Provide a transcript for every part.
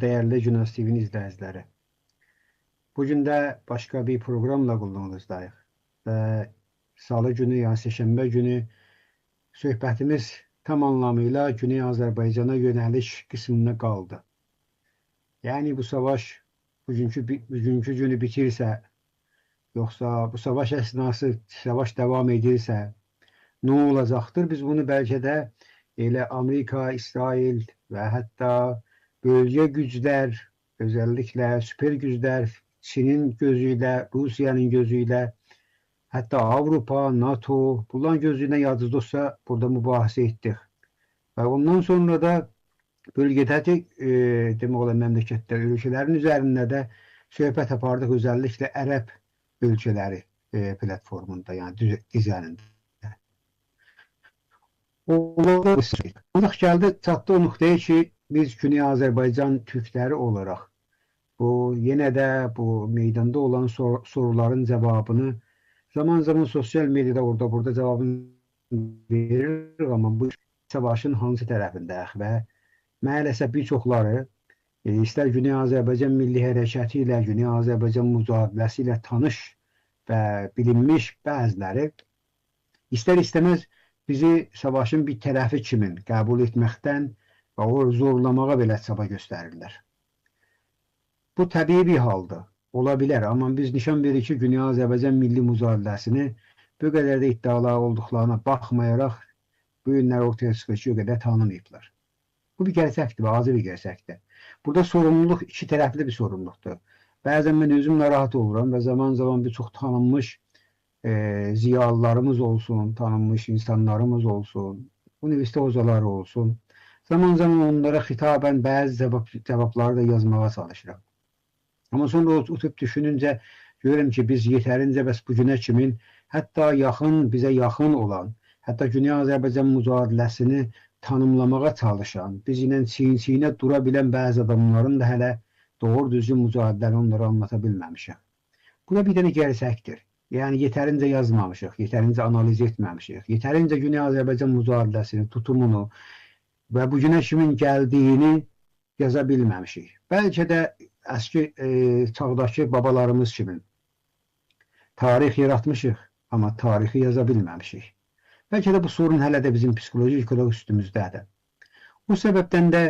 değerli Güneş TV'nin izləyiciləri. Bugün də başqa bir proqramla qulluğunuzdayıq. Və salı günü, yəni seçənbə günü söhbətimiz tam anlamıyla Güney Azərbaycana yönəliş qismində qaldı. Yəni bu savaş bugünkü günü bitirsə, yoxsa bu savaş əsnası savaş davam edirsə, nə olacaqdır? Biz bunu bəlkə də elə Amerika, İsrail və hətta bölgə güclər, özəlliklə süper güclər, Çinin gözü ilə, Rusiyanın gözü ilə, hətta Avropa, NATO, bunların gözü ilə yadınızda burada mübahisə etdik. Və ondan sonra da bölgədəki demək olar məmləkətlər, ölkələrin üzərində də söhbət apardıq, özəlliklə Ərəb ölkələri platformunda, yəni dizənində. Ancaq gəldi, çatdı o nöqtəyə ki, biz Güney Azərbaycan türkləri olaraq yenə də bu meydanda olan soruların cavabını zaman-zaman sosial mediada orada-burada cavabını veririk, amma bu savaşın hansı tərəfindəyik və maalesef bir çoxları istər Güney Azərbaycan Milli Hərəkəti ilə, Güney Azərbaycan mücadiləsi ilə tanış və bilinmiş bəziləri istər-istəməz bizi savaşın bir tərəfi kimi qəbul etməkdən və o zorlamağa belə çaba göstərirlər. Bu təbii bir haldır, ola bilər, amma biz nişan veririk ki, Güney Azərbaycan milli mücadeləsini bu qədər də iddialı olduqlarına baxmayaraq bu günlər ortaya çıxır ki, o qədər tanımayıblar. Bu bir gerçəkdir, acı bir gerçəkdir. Burada sorumluluq iki tərəfli bir sorumluluqdur. Bəzən mən özüm narahat oluram və zaman-zaman bir çox tanınmış ziyalılarımız olsun, tanınmış insanlarımız olsun, universitet hocaları olsun. Zaman-zaman onlara xitabən bəzi cavabları da yazmağa çalışıram. Amma sonra oturup düşününcə görürüm ki, biz yetərincə bəs bu günə kimin hətta bizə yaxın olan, hətta Güney Azərbaycan mücadeləsini tanımlamağa çalışan, biz ilə çiyin-çiyinə dura bilən bəzi adamların da hələ doğru düzgün mücadeləni onlara anlata bilməmişik. Bu da bir dənə gerçəkdir. Yəni yetərincə yazmamışıq, yetərincə analiz etməmişik, yetərincə Güney Azərbaycan mücadeləsini, tutumunu və bu günə kimin gəldiyini yaza bilməmişik. Bəlkə də əski çağdakı babalarımız kimi tarix yaratmışıq, amma tarixi yaza bilməmişik. Bəlkə də bu sorun hələ də bizim psikolojik olarak üstümüzdədir. Bu səbəbdən də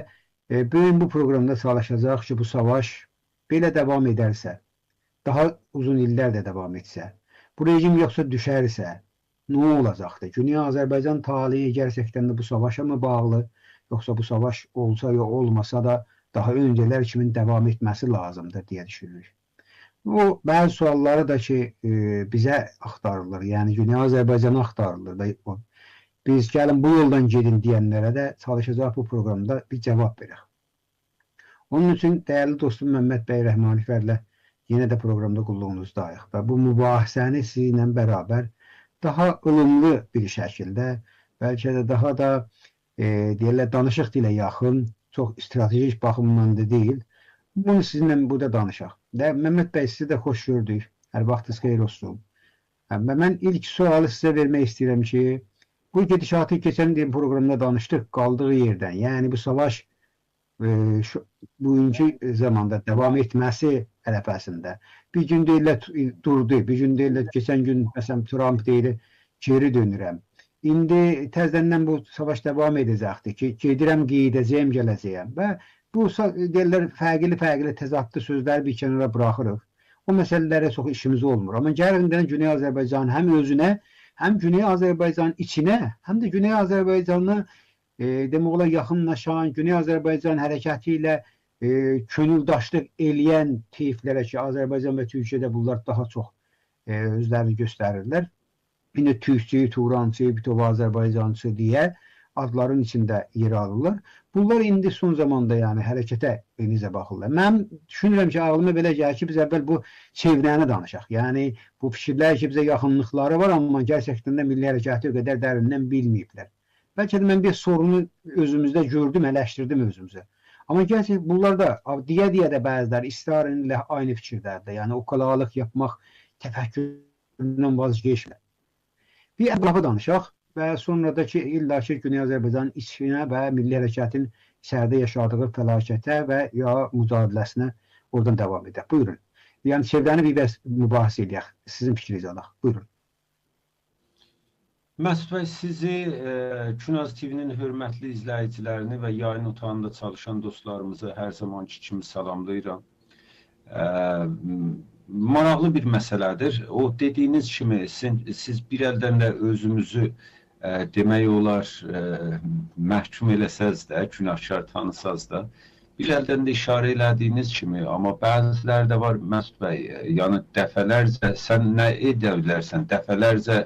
bu proqramda çalışacaq ki, bu savaş belə devam edərsə, daha uzun illər də devam etsə, bu rejim yoxsa düşərsə, nə olacaqdır? Güney Azərbaycan talihi gerçəkdən də bu savaşa mı bağlı, yoxsa bu savaş olsa ya olmasa da daha öncələr kimin devam etməsi lazımdır deyə düşünürük. O bəzi sualları da ki bizə axtarılır, yəni Güney Azərbaycan'a axtarılır da biz gəlin bu yoldan gedin deyənlərə də çalışacaq bu proqramda bir cavab verək. Onun üçün dəyərli dostum Məmməd bəy Rəhmanifərlə yenə də proqramda qulluğunuzdayıq və bu mübahisəni sizinlə bərabər daha ılımlı bir şəkildə, bəlkə də daha da deyirlər danışıq dilə yaxın, çox stratejik baxımdan da deyil, bunu sizinlə burada danışaq. Məmməd bəy, sizi də xoş gördük, hər vaxtınız xeyir olsun. Mən ilk sualı sizə vermək istəyirəm ki, bu gedişatı keçən proqramda danışdıq qaldığı yerdən, yəni bu savaş bugünkü zamanda devam etməsi ərəfəsində. Bir gün deyirlər durdu, bir gün deyirlər keçən gün məsələn Trump deyir geri dönürəm. İndi təzədən bu savaş devam edəcəkdir ki, gedirəm, qeydəcəyəm, gələcəyəm və bu deyirlər fərqli təzadlı sözləri bir kənara bıraxırıq. O məsələlərə çox işimiz olmur. Amma gəlindən Güney Azərbaycan həm özünə, həm Güney Azərbaycan içinə, həm də Güney Azərbaycanı demək olar yaxınlaşan, Güney Azərbaycan hərəkəti ilə könüldaşlıq eləyən keyflərə ki, Azərbaycan və Türkiyədə bunlar daha çox özlərini göstərirlər. Yine Türkçü, Turançı, Bütov Azərbaycançı diye adların içində yer alırlar. Bunlar indi son zamanda yəni hərəkətə necə baxırlar. Mən düşünürəm ki, ağlıma belə gəlir ki, biz əvvəl bu çevrəni danışaq. Yəni bu fikirlər ki, bizə yaxınlıqları var, amma gerçəkdən də milli hərəkəti o qədər dərindən bilməyiblər. Bəlkə də mən bir sorunu özümüzdə gördüm, eləşdirdim özümüzə. Amma gerçək bunlar da deyə də bəziləri istiharənlə aynı fikirdədir. Yəni o qalalıq yapmaq təfəkküründən vazgeçmir. Bir ətrafı danışaq və sonra da ki, illa ki, Güney Azərbaycanın içinə və milli hərəkətin içəridə yaşadığı fəlakətə və ya mücadiləsinə oradan davam edək. Buyurun. Yəni çevrəni bir mübahisə edək. Sizin fikrinizi alaq. Buyurun. Məsud bəy, sizi Künaz TV-nin hörmətli izləyicilərini və yayın otağında çalışan dostlarımızı hər zamanki kimi salamlayıram. Maraqlı bir məsələdir. O dediyiniz kimi siz bir əldən də özünüzü demək olar məhkum eləsəz də, günahkar tanısaz da, bir əldən də işarə elədiyiniz kimi, amma bəziləri də var Məsud bəy, yəni dəfələrcə sən nə edə bilərsən, dəfələrcə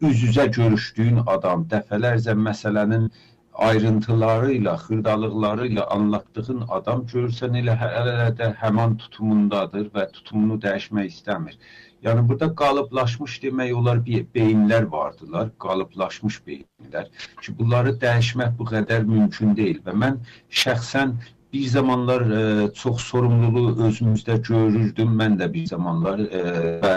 üz-üzə görüşdüyün adam, dəfələrcə məsələnin ayrıntılarıyla, xırdalıqlarıyla anlatdığın adam görürsən elə hələ də həman tutumundadır və tutumunu dəyişmək istəmir. Yəni burada qalıblaşmış demək olar beyinlər vardılar, qalıblaşmış beyinlər ki, bunları dəyişmək bu qədər mümkün deyil və mən şəxsən bir zamanlar çox sorumluluğu özümüzdə görürdüm, mən də bir zamanlar və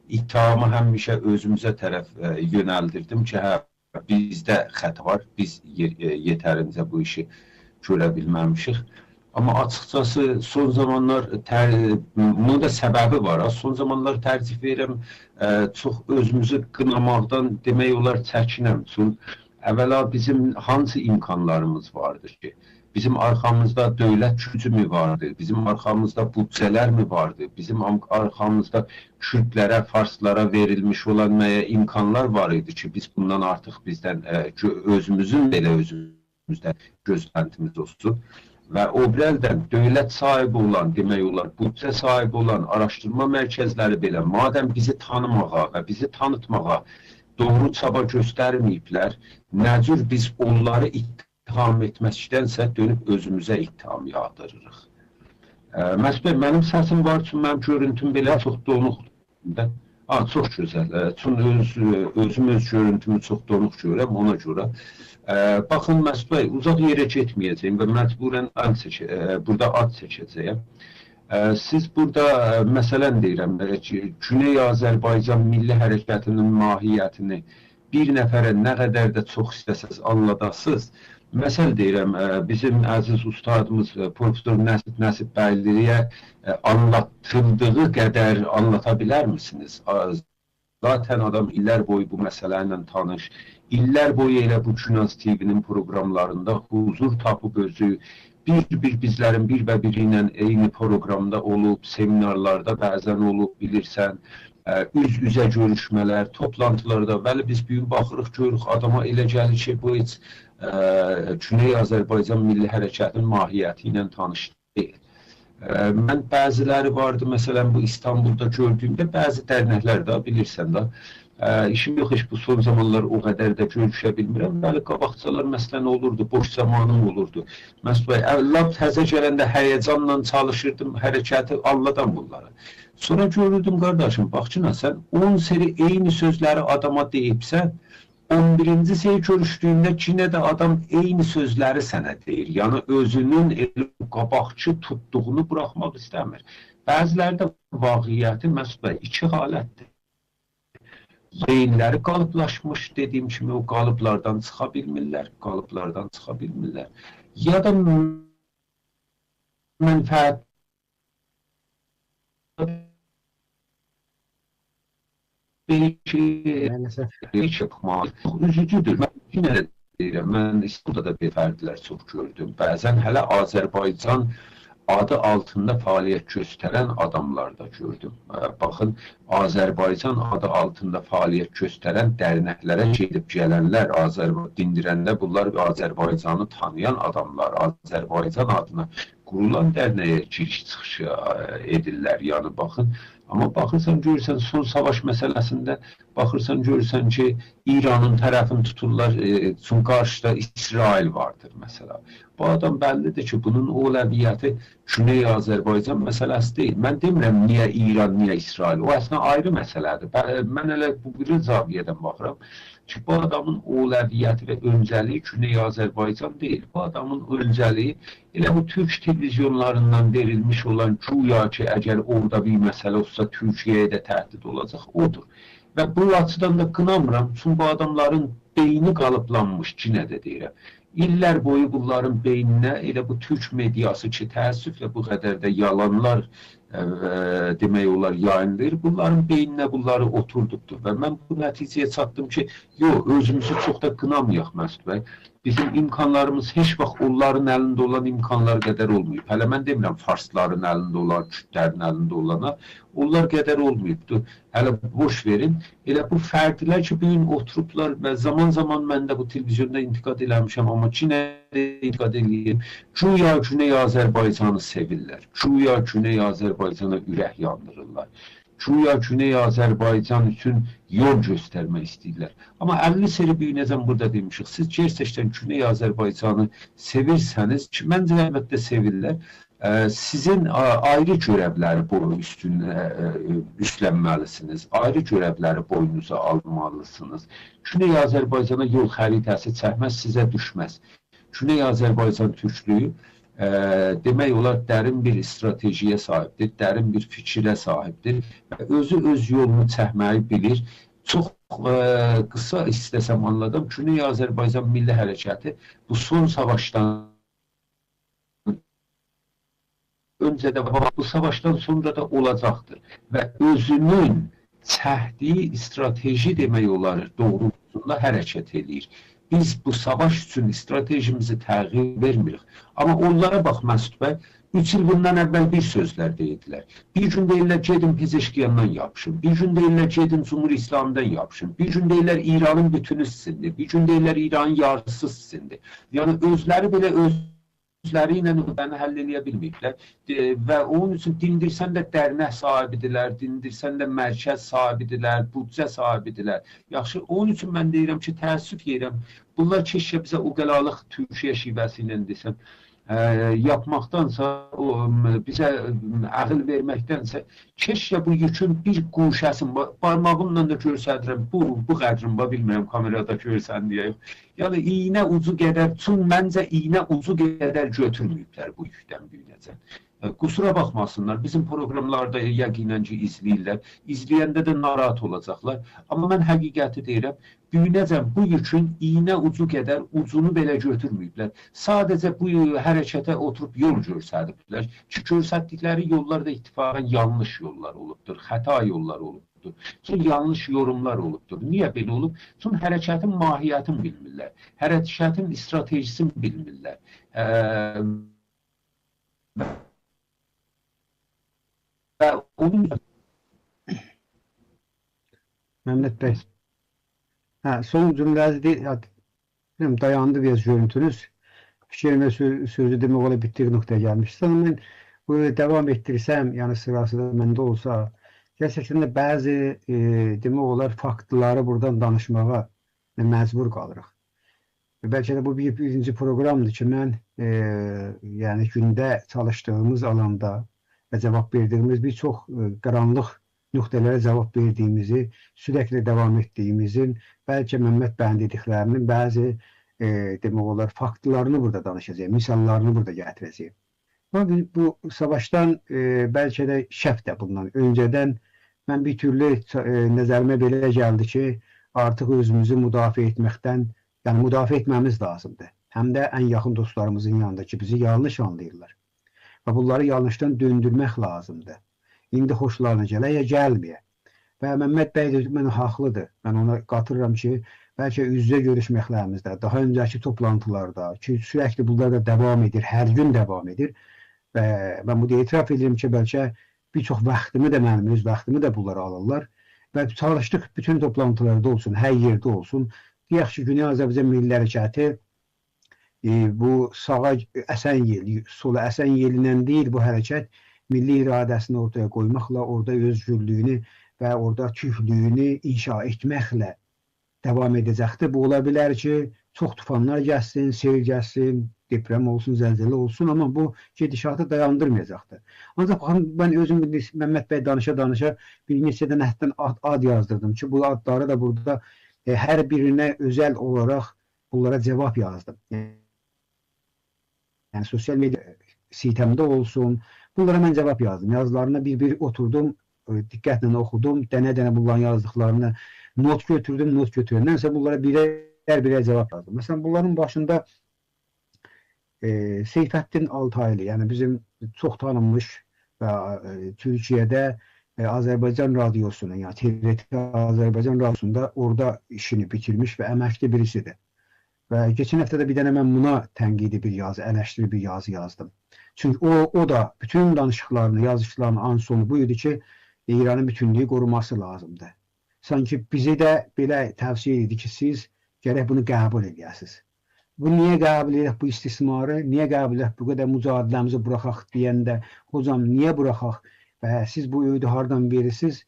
ittihamı həmişə özümüzə tərəf yönəldirdim ki, hə, bizdə xəta var, biz yetərincə bu işi görə bilməmişik. Amma açıqcası son zamanlar, bunun da səbəbi var, son zamanlar tərcih verirəm, çox özümüzü qınamaqdan demək olar çəkinəm. Çünki əvvəla bizim hansı imkanlarımız vardır ki, bizim arxamızda dövlət gücü mü vardır, bizim arxamızda büdcələr mi vardır, bizim arxamızda Kürdlərə, Farslara verilmiş olan müəyyən imkanlar var idi ki, biz bundan artıq bizdən özümüzün belə özümüzdə gözləntimiz olsun. Və o bir əldən dövlət sahibi olan, demək olar, büdcə sahibi olan araşdırma mərkəzləri belə, madəm bizi tanımağa və bizi tanıtmağa doğru çaba göstərməyiblər, nə cür biz onları ittiham etməkdənsə dönüb özümüzə ittiham yağdırırıq. Məsud bəy, mənim səsim var üçün mənim görüntüm belə çox donuqdur. Çox gözəl. Özüm öz görüntümü çox donuq görürəm, ona görə. Baxın Məsud bəy, uzaq yerə getməyəcəyim və məcburən burada ad çəkəcəyəm. Siz burada məsələn deyirəm ki, Güney Azərbaycan Milli Hərəkatının mahiyyətini bir nəfərə nə qədər də çox istəsəz anladasınız. Məsəl deyirəm, bizim əziz ustadımız Profesor Nəsib Bəyliyə anlatıldığı qədər anlata bilər misiniz? Zaten adam illər boyu bu məsələ ilə tanış, illər boyu elə bu Künaz TV-nin proqramlarında huzur tapıb özü, bizlərin bir və biri ilə eyni proqramda olub, seminarlarda bəzən olub, bilirsən, üz-üzə görüşmələr, toplantılarda, bəli biz bir baxırıq, görürük, adama elə gəlir ki, bu heç Güney Azərbaycan Milli Hərəkatının mahiyyəti ilə tanış deyil. Mən bəziləri vardı, məsələn, bu İstanbulda gördüyümdə, bəzi dərnəklər də, bilirsən də, işim yox, bu son zamanlar o qədər də görüşə bilmirəm. Bəli, qabaqcalar məsələn olurdu, boş zamanım olurdu. Məsud bəy, lap təzə gələndə həyəcanla çalışırdım, hərəkəti anladan bunları. Sonra görürdüm, qardaşım, baxçına, sən 10 seri eyni sözləri adama deyibsən, 11-ci sey görüşdüyündə ki, nə də adam eyni sözləri sənə deyir. Yəni, özünün qabaqçı tutduğunu buraxmaq istəmir. Bəziləri də vaqiyyəti, Məsud bəy, iki halətdir. Beyinləri qalıblaşmış, dediyim kimi, o qalıblardan çıxa bilmirlər, Ya da mənfəət üzücüdür. Mən yenə də deyirəm, mən İstanbulda da fərdlər çox gördüm. Bəzən hələ Azərbaycan adı altında fəaliyyət göstərən adamlar da gördüm. Baxın, Azərbaycan adı altında fəaliyyət göstərən dərnəklərə gedib gələnlər, dindirəndə bunlar Azərbaycanı tanıyan adamlar, Azərbaycan adına qurulan dərnəyə giriş-çıxış edirlər. Yəni, baxın, amma baxırsan, görürsən, son savaş məsələsində baxırsan, görürsən ki, İranın tərəfini tuturlar, çünki qarşıda İsrail vardır, məsələ. Bu adam bəllidir ki, bunun oləviyyəti Güney Azərbaycan məsələsi deyil. Mən demirəm, niyə İran, niyə İsrail? O əslində ayrı məsələdir. Mən elə bu bir zaviyədən baxıram ki, bu adamın oləviyyəti və öncəliyi Güney Azərbaycan deyil. Bu adamın öncəliyi elə bu Türk televizyonlarından verilmiş olan güya ki, əgər orada bir məsələ olsa, Türkiyəyə də təhdid olacaq, odur. Və bu açıdan da qınamıram, çünki bu adamların beyni qalıblanmış, ki, nə də deyirəm. İllər boyu bunların beyninə elə bu türk mediası ki, təəssüflə bu qədər də yalanlar demək olar yayınlayır, bunların beyninə bunları oturdubdur və mən bu nəticəyə çatdım ki, yox, özümüzü çox da qınamayaq Məsud bəy. Bizim imkanlarımız heç vaxt onların əlində olan imkanlar qədər olmayıb. Hələ mən demirəm farsların əlində olan, kürdlərin əlində olana, onlar qədər olmayıbdır. Hələ boş verin. Elə bu fərdlər ki, bu gün oturublar və zaman-zaman mən də bu televizyonda intiqad eləmişəm, amma yenə də intiqad eləyim. Güya Güney Azərbaycanı sevirlər. Güya Güney Azərbaycana ürək yandırırlar. Güya Güney Azərbaycan üçün yol göstərmək istəyirlər. Amma 50 seri büyünəcəm burada demişik. Siz gerçəkdən Güney Azərbaycanı sevirsəniz ki, məncə əlbəttə sevirlər. Sizin ayrı görevləri üstlənməlisiniz. Ayrı görevləri boynunuza almalısınız. Güney Azərbaycana yol xəritəsi çəkməz, sizə düşməz. Güney Azərbaycan türklüyü demək olar dərin bir stratejiyə sahibdir, dərin bir fikrə sahibdir və özü öz yolunu çəkməyi bilir. Çox qısa istəsəm anladım, Güney Azərbaycan Milli Hərəkəti bu son savaşdan öncə də bu savaşdan sonra da olacaqdır və özünün çəkdiyi strateji demək olar doğrultusunda hərəkət edir. Biz bu savaş üçün stratejimizi təğyir vermirik. Amma onlara bax Məsud bəy, 3 il bundan əvvəl bir sözlər deyildilər. Bir gün deyirlər gedin Pezeşkiyandan yapışın, bir gün deyirlər gedin Cumhur İslam'dan yapışın, bir gün deyirlər İranın bütünü sizindir, bir gün deyirlər İranın yarısı sizindir. Yəni özləri belə özləri ilə onu həll eləyə bilməyiblər və onun üçün dindirsən də dərnəh sahibidirlər, dindirsən də mərkəz sahibidirlər, büdcə sahibidirlər. Yaxşı, onun üçün mən deyirəm ki, təəssüf yeyirəm. Bunlar keşkə bizə o qəlalıq Türkiyə şivəsi ilə desəm, yapmaqdansa, bizə əqil verməkdənsə, keşkə bu yükün bir quşəsin, barmağımla da görsədirəm, bu qədrim, bilmirəm kamerada görsən deyə yox. Yəni, iynə ucu qədər, məncə iynə ucu qədər götürməyiblər bu yükdən büyünəcən. Qusura baxmasınlar, bizim proqramlarda yəqinən ki, izləyirlər, izləyəndə də narahat olacaqlar. Amma mən həqiqəti deyirəm, büyünəcən bu yükün iynə ucu qədər ucunu belə götürməyiblər. Sadəcə bu hərəkətə oturub yol görsədiblər ki, görsətdikləri yollar da ittifaqən yanlış yollar olubdur, xəta yollar olubdur. Çünki yanlış yorumlar olubdur. Niyə belə olub? Çünki hərəkətin mahiyyətini bilmirlər, hərəkətin stratejisini bilmirlər. Və onun Mehmet Bey. Son cümlənizi dayandı biraz görüntünüz. Fikirime sözü demək ola bittiği noktaya gelmişsiniz. Ama ben bunu devam ettirsem, yani sırası da məndə olsa, gerçekten de bazı demək olar faktları buradan danışmağa məcbur qalırıq. Belki de bu birinci programdır ki, mən yani gündə çalıştığımız alanda və cavab verdiğimiz bir çox qaranlıq nöqtələrə cavab verdiyimizi, sürekli devam etdiyimizin, bəlkə Mehmet bəyin dediklərinin bəzi demək olar faktlarını burada danışacağım, misallarını burada gətirəcəyim. Bu savaşdan bəlkə də şəf də bundan öncədən mən bir türlü nəzərimə belə gəldi ki, artıq özümüzü müdafiə etməkdən, yəni müdafiə etməmiz lazımdır. Həm də ən yaxın dostlarımızın yanında ki, bizi yanlış anlayırlar. Və bunları yanlışdan döndürmək lazımdır. İndi xoşlarına gələ ya gəlməyə. Və Mehmet bəy də mənə haqlıdır. Mən ona qatırıram ki, bəlkə üz-üzə görüşməklərimizdə, daha öncəki toplantılarda ki, sürekli bunlar da devam edir, hər gün devam edir. Və mən bunu etiraf edirəm ki, bəlkə bir çox vaxtımı da mənim öz vaxtımı da bunlara alırlar. Və çalışdıq bütün toplantılarda olsun, hər yerdə olsun. Deyək ki, Güney Azərbaycan Milli Hərəkəti bu sağa əsən yeli, sola əsən yelindən deyil bu hərəkət milli iradəsini ortaya qoymaqla, orada özgürlüyünü və orada tüklüyünü inşa etməklə devam edəcəkdir. Bu ola bilər ki, çox tufanlar gəlsin, sel gəlsin, deprem olsun, zəlzələ olsun, amma bu gedişatı dayandırmayacaqdır. Ancaq mən özüm Mehmet bəy danışa-danışa bir neçə dənə hətdən ad yazdırdım ki, bu adları da burada hər birinə özəl olaraq bunlara cavab yazdım. Yəni sosial media sitemdə olsun, bunlara mən cavab yazdım. Yazılarına bir oturdum, diqqətlə oxudum, dənə-dənə bunların yazdıqlarını not götürdüm, not götürəndənsə bunlara birər cavab yazdım. Məsələn, bunların başında Seyfəddin Altaylı, yəni bizim çox tanınmış və Türkiyədə Azərbaycan radiosunun, yəni TRT Azərbaycan radiosunda orada işini bitirmiş və əməkli birisidir. Və keçən həftə də bir dənə mən buna tənqidi bir yazı, eleştiri bir yazı yazdım. Çünki o da bütün danışıqlarını, yazışlarını an sonu bu idi ki, İranın bütünlüyü qoruması lazımdır. Sanki bizi də belə təvsiyə edir ki, siz gərək bunu qəbul edəsiniz. Bu niyə qəbul edək bu istismarı, niyə qəbul edək bu qədər mücadiləmizi buraxaq deyəndə, hocam niyə buraxaq və siz bu öydü hardan verirsiniz,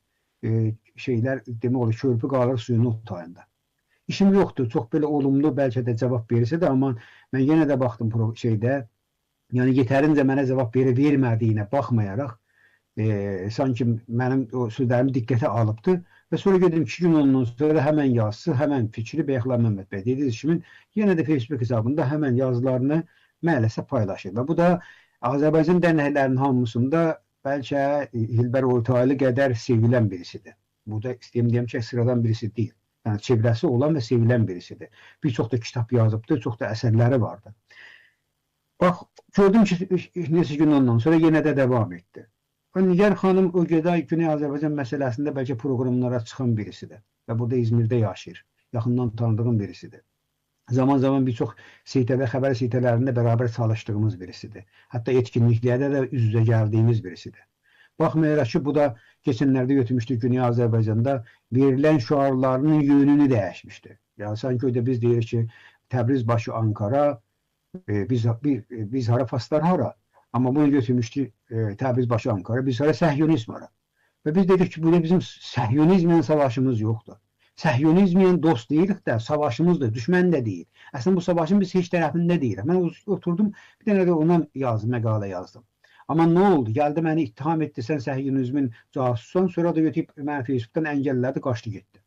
şeylər demək olur, körpü qalır suyun otayında. İşim yoxdur, çox belə olumlu bəlkə də cavab verirsə də, amma mən yenə də baxdım şeydə, yəni yetərincə mənə cavab vermədiyinə baxmayaraq, sanki mənim o sözlərimi diqqətə alıbdır və sonra gedim 2 gün ondan sonra həmən yazısı, həmən fikri Beyxlar Məmməd bəy dediğiniz kimin yenə də Facebook hesabında həmən yazılarını maalesef paylaşır və bu da Azərbaycan dərnəklərinin hamısında bəlkə Hilbər Ortaylı qədər sevilən birisidir. Bu da istəyəm ki, sıradan birisi deyil. Yəni çevrəsi olan və sevilən birisidir. Bir çox da kitab yazıbdır, çox da əsərləri vardır. Bax, gördüm ki, neçə gün ondan sonra yenə də devam etdi. Nigar xanım o qədər Güney Azərbaycan məsələsində bəlkə proqramlara çıxan birisidir və burada İzmirdə yaşayır. Yaxından tanıdığım birisidir. Zaman-zaman bir çox xəbər sitələrində bərabər çalışdığımız birisidir. Hətta etkinliklərdə də üz-üzə gəldiyimiz birisidir. Baxmayaraq ki, bu da keçənlərdə götürmüşdür Güney Azərbaycanda verilən şüarlarının yönünü dəyişmişdir. Yəni sanki öyle biz deyirik ki, Təbriz başı Ankara, biz hara Faslar hara. Amma bunu götürmüşdü Təbriz başı Ankara, biz hara Səhyonizm hara. Və biz dedik ki, burada bizim Səhyonizmlə savaşımız yoxdur. Səhyonizmlə dost deyirik də, savaşımızdır, düşmən də deyil. Əslində bu savaşın biz heç tərəfində deyirik. Mən oturdum, bir dənə də ona məqalə yazdım. Amma nə oldu? Gəldi məni ittiham etdi, sən Səhyonizmin casususan, sonra da götürüb məni Facebookdan əngəllədi, qaçdı getdi.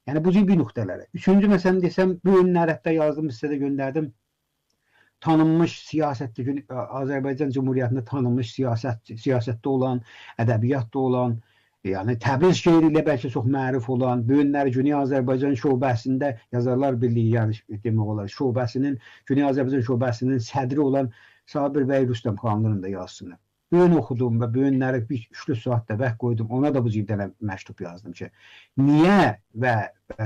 Yəni bu bir nöqtələri. Üçüncü məsələn desəm, bu günlər hətta yazdım, sizə də göndərdim. Tanınmış siyasətdə, Azərbaycan Cumhuriyyətində tanınmış siyasətdə olan, ədəbiyyatda olan, yəni Təbriz şeiri ilə bəlkə çox məruf olan, bu günləri Güney Azərbaycan şöbəsində Yazarlar Birliyi, yəni demək olar, şöbəsinin, Güney Azərbaycan şöbəsinin sədri olan Sabir bəy Rüstəm xanlığının da yazısını. Bu gün oxudum və bu günləri bir 3 saat da vaxt qoydum, ona da bu cibdən məktub yazdım ki, niyə və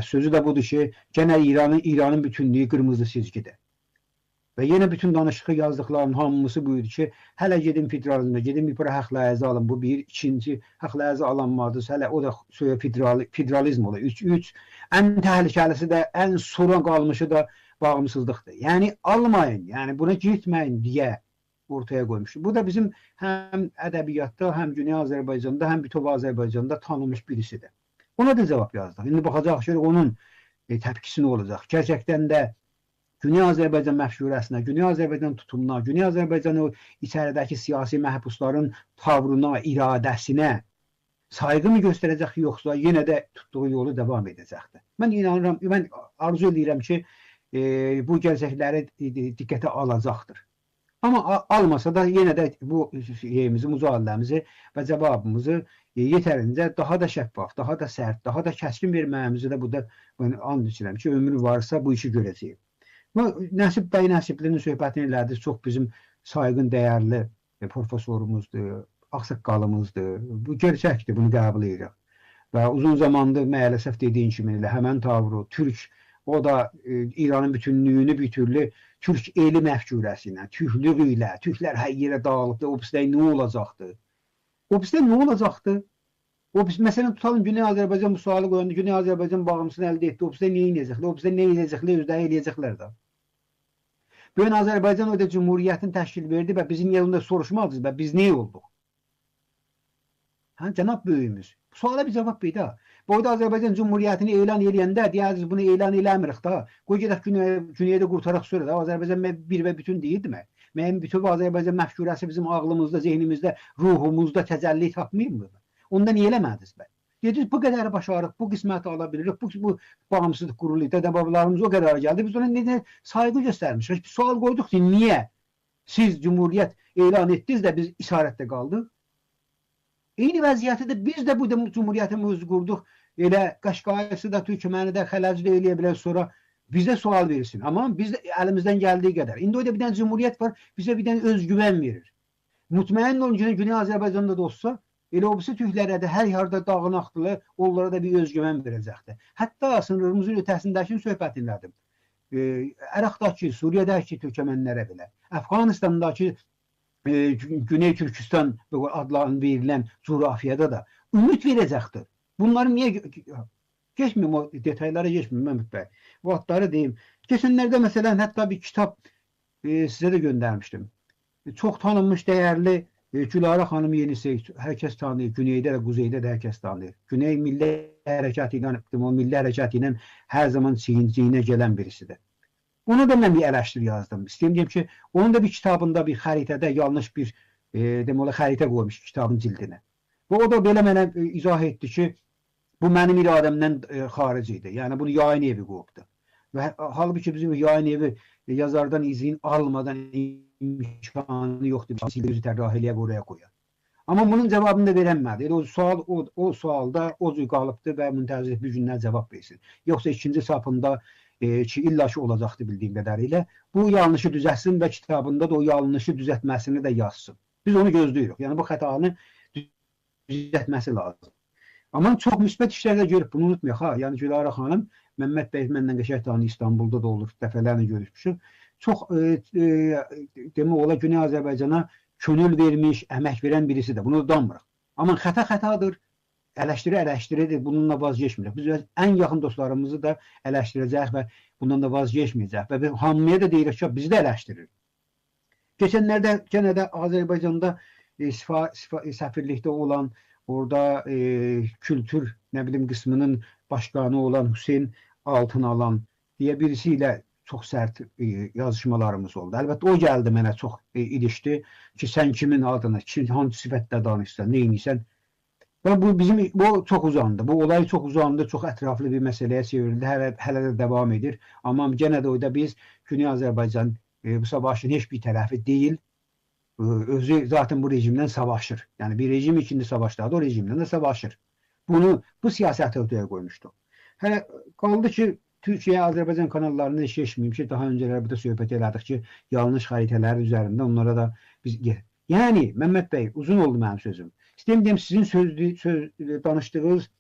sözü də budur ki, gənə İranın bütünlüyü qırmızı çizgidir. Və yenə bütün danışığı yazdıqlarının hamısı buydu ki, hələ gedim federalizmə, gedim bir para haqla əzə alın, bu bir, ikinci haqla əzə alanmadır, hələ o da federalizm olur. Üç, ən təhlükəlisi də, ən sonra qalmışı da bağımsızlıqdır. Yəni almayın, yəni buna gitməyin deyə ortaya qoymuşdur. Bu da bizim həm ədəbiyyatda, həm Güney Azərbaycanda, həm bütöv Azərbaycanda tanınmış birisidir. Ona da cavab yazdıq. İndi baxacaq ki, onun təpkisi nə olacaq? Gerçəkdən də Güney Azərbaycan məfşurəsinə, Güney Azərbaycan tutumuna, Güney Azərbaycan o içəridəki siyasi məhbusların tavrına, iradəsinə saygı mı göstərəcək yoxsa yenə də tutduğu yolu davam edəcəkdir. Mən inanıram, mən arzu edirəm ki, bu gələcəkləri diqqətə alacaqdır. Amma almasa da yenə də bu mücadiləmizi və cavabımızı yetərincə daha da şəffaf, daha da sərt, daha da kəskin verməyimizi də burada and içirəm ki, ömür varsa bu işi görəcəyik. Nəsib bəy Nəsiblinin söhbətini elədi, çox bizim sayğın dəyərli profesorumuzdur, ağsaqqalımızdır. Bu gerçəkdir, bunu qəbul edirəm. Və uzun zamandır maalesef dediyin kimi elə həmən tavrı, Türk, o da İranın bütünlüyünü bir türlü Türk eli məfkurəsi ilə, Türklüğü ilə, Türklər hər yerə dağılıbdır, o bizdə nə olacaqdır? O bizdə nə olacaqdır? Məsələn, tutalım Güney Azərbaycan bu sualı qoyanda, Güney Azərbaycan bağımsızlığını əldə etdi, o bizdə nə edəcəklər? O bizdə nə edəcəklər, özləri eləyəcəklər də. Bugün Azərbaycan o da Cumhuriyyətin təşkil verdi və bizim yerində soruşmadınız və biz nə olduq? Cənab böyüyümüz, bu suala bir cavab bir də. Bu da Azərbaycan Cumhuriyyətini elan eləyəndə, deyərsiniz bunu elan eləmirik da, qoy gedək Güneydə qurtaraq sonra da, Azərbaycan bir və bütün deyildimi? Mənim bütün Azərbaycan məfkurəsi bizim ağlımızda, zehnimizdə, ruhumuzda təcəlli tapmayıb mı? Onda niyə eləmədiniz bə? Dediniz, bu qədər başarıq, bu qisməti ala bilirik, bu bağımsızlıq qurulu, dədə-babalarımız o qədər gəldi, biz ona necə saygı göstərmişik. Bir sual qoyduq ki, niyə siz Cumhuriyyət elan etdiniz də biz isarətdə qaldıq? Eyni vəziyyəti də biz də bu Cumhuriyyətimizi qurduq, elə Qaşqayısı da, Türkməni də, Xələcdə eləyə bilər, sonra bizə sual versin. Amma biz də əlimizdən gəldiyi qədər. İndi o da bir dənə cümhuriyyət var, bizə bir dənə özgüvən verir. Mutmain olun ki, Güney Azərbaycanda da olsa, elə o birisi türklərə də hər yerdə dağınaqdılar, onlara da bir özgüvən verəcəkdir. Hətta sınırımızın ötəsindəki söhbətindədir. Əraqdakı, Suriyədəki türkmənlərə belə, Əfqanistandakı Güney Türkistan adlarını verilən coğrafiyada da ümid verəcəkdir. Bunları niyə geçmeyeyim, o detaylara geçmeyeyim Mehmet Bey. Bu adları deyim. Geçenlerde mesela hatta bir kitap size de göndermiştim. Çok tanınmış, değerli Gülara Hanım Yenisey. Herkes tanıyor. Güneyde de kuzeyde de herkes tanıyor. Güney Milli Harekatıyla, o Milli Harekatıyla her zaman çiğine gelen birisidir. Onu da ben bir eleştiri yazdım. İsteyeyim ki onun da bir kitabında bir xəritədə yanlış bir deməli xəritə qoymuş kitabın cildinə. Və o da belə mənə izah etdi ki, bu mənim iradəmdən xaric idi. Yəni bunu yayın evi qoyubdu. Və halbuki bizim yayın evi yazardan izin almadan imkanı yoxdur. Özü tərrahiləyə oraya qoyar. Amma bunun cavabını da verəmədi. O sualda o cür qalıbdı və müntəzir bir gündən cavab versin. Yoxsa ikinci sapında ki illa ki olacaqdı bildiyim qədərilə. Bu yanlışı düzəlsin və kitabında da o yanlışı düzəltməsini də yazsın. Biz onu gözləyirik. Yəni bu xətanı düzəltməsi lazım. Amma çox müsbət işlərdə görüb, bunu unutmayaq ha. Yəni Gülara xanım, Məhəmməd bəy məndən qəşəng tanı İstanbulda da olur, dəfələrlə görüşmüşük. Çox demək olar Güney Azərbaycana könül vermiş, əmək verən birisidir. Bunu danmırıq. Amma xəta xətadır, eleştiridir, bununla vazgeçmirik. Biz ən yaxın dostlarımızı da eleştirəcək və bundan da vazgeçməyəcək. Və hamıya da deyirik ki, bizi də eleştirir. Geçenlerde gene de Azərbaycanda səfirlikdə olan orada kültür kısmının başkanı olan Hüseyin Altınalan diye birisiyle çok sert yazışmalarımız oldu. Əlbəttə o geldi mənə çox ilişdi ki sen kimin adına, hangi sifətlə danışsan, neyinsən. Və bu çok uzandı. Bu olay çok uzandı, çok etraflı bir meseleye çevrildi. Hələ də devam edir. Amma gene de orada biz Güney Azərbaycan bu savaşın hiçbir tarafı değil. Özü zaten bu rejimden savaşır. Yani bir rejim içinde savaşlarda o rejimden de savaşır. Bu siyaseti ortaya koymuştu. Hele kaldı ki Türkiye, Azerbaycan kanallarını hiç geçmeyeyim ki daha önceler burada söhbət elədik ki yanlış xəritələr üzerinde onlara da biz... Yani Mehmet Bey uzun oldu benim sözüm. İstəyirəm sizin danışdığınız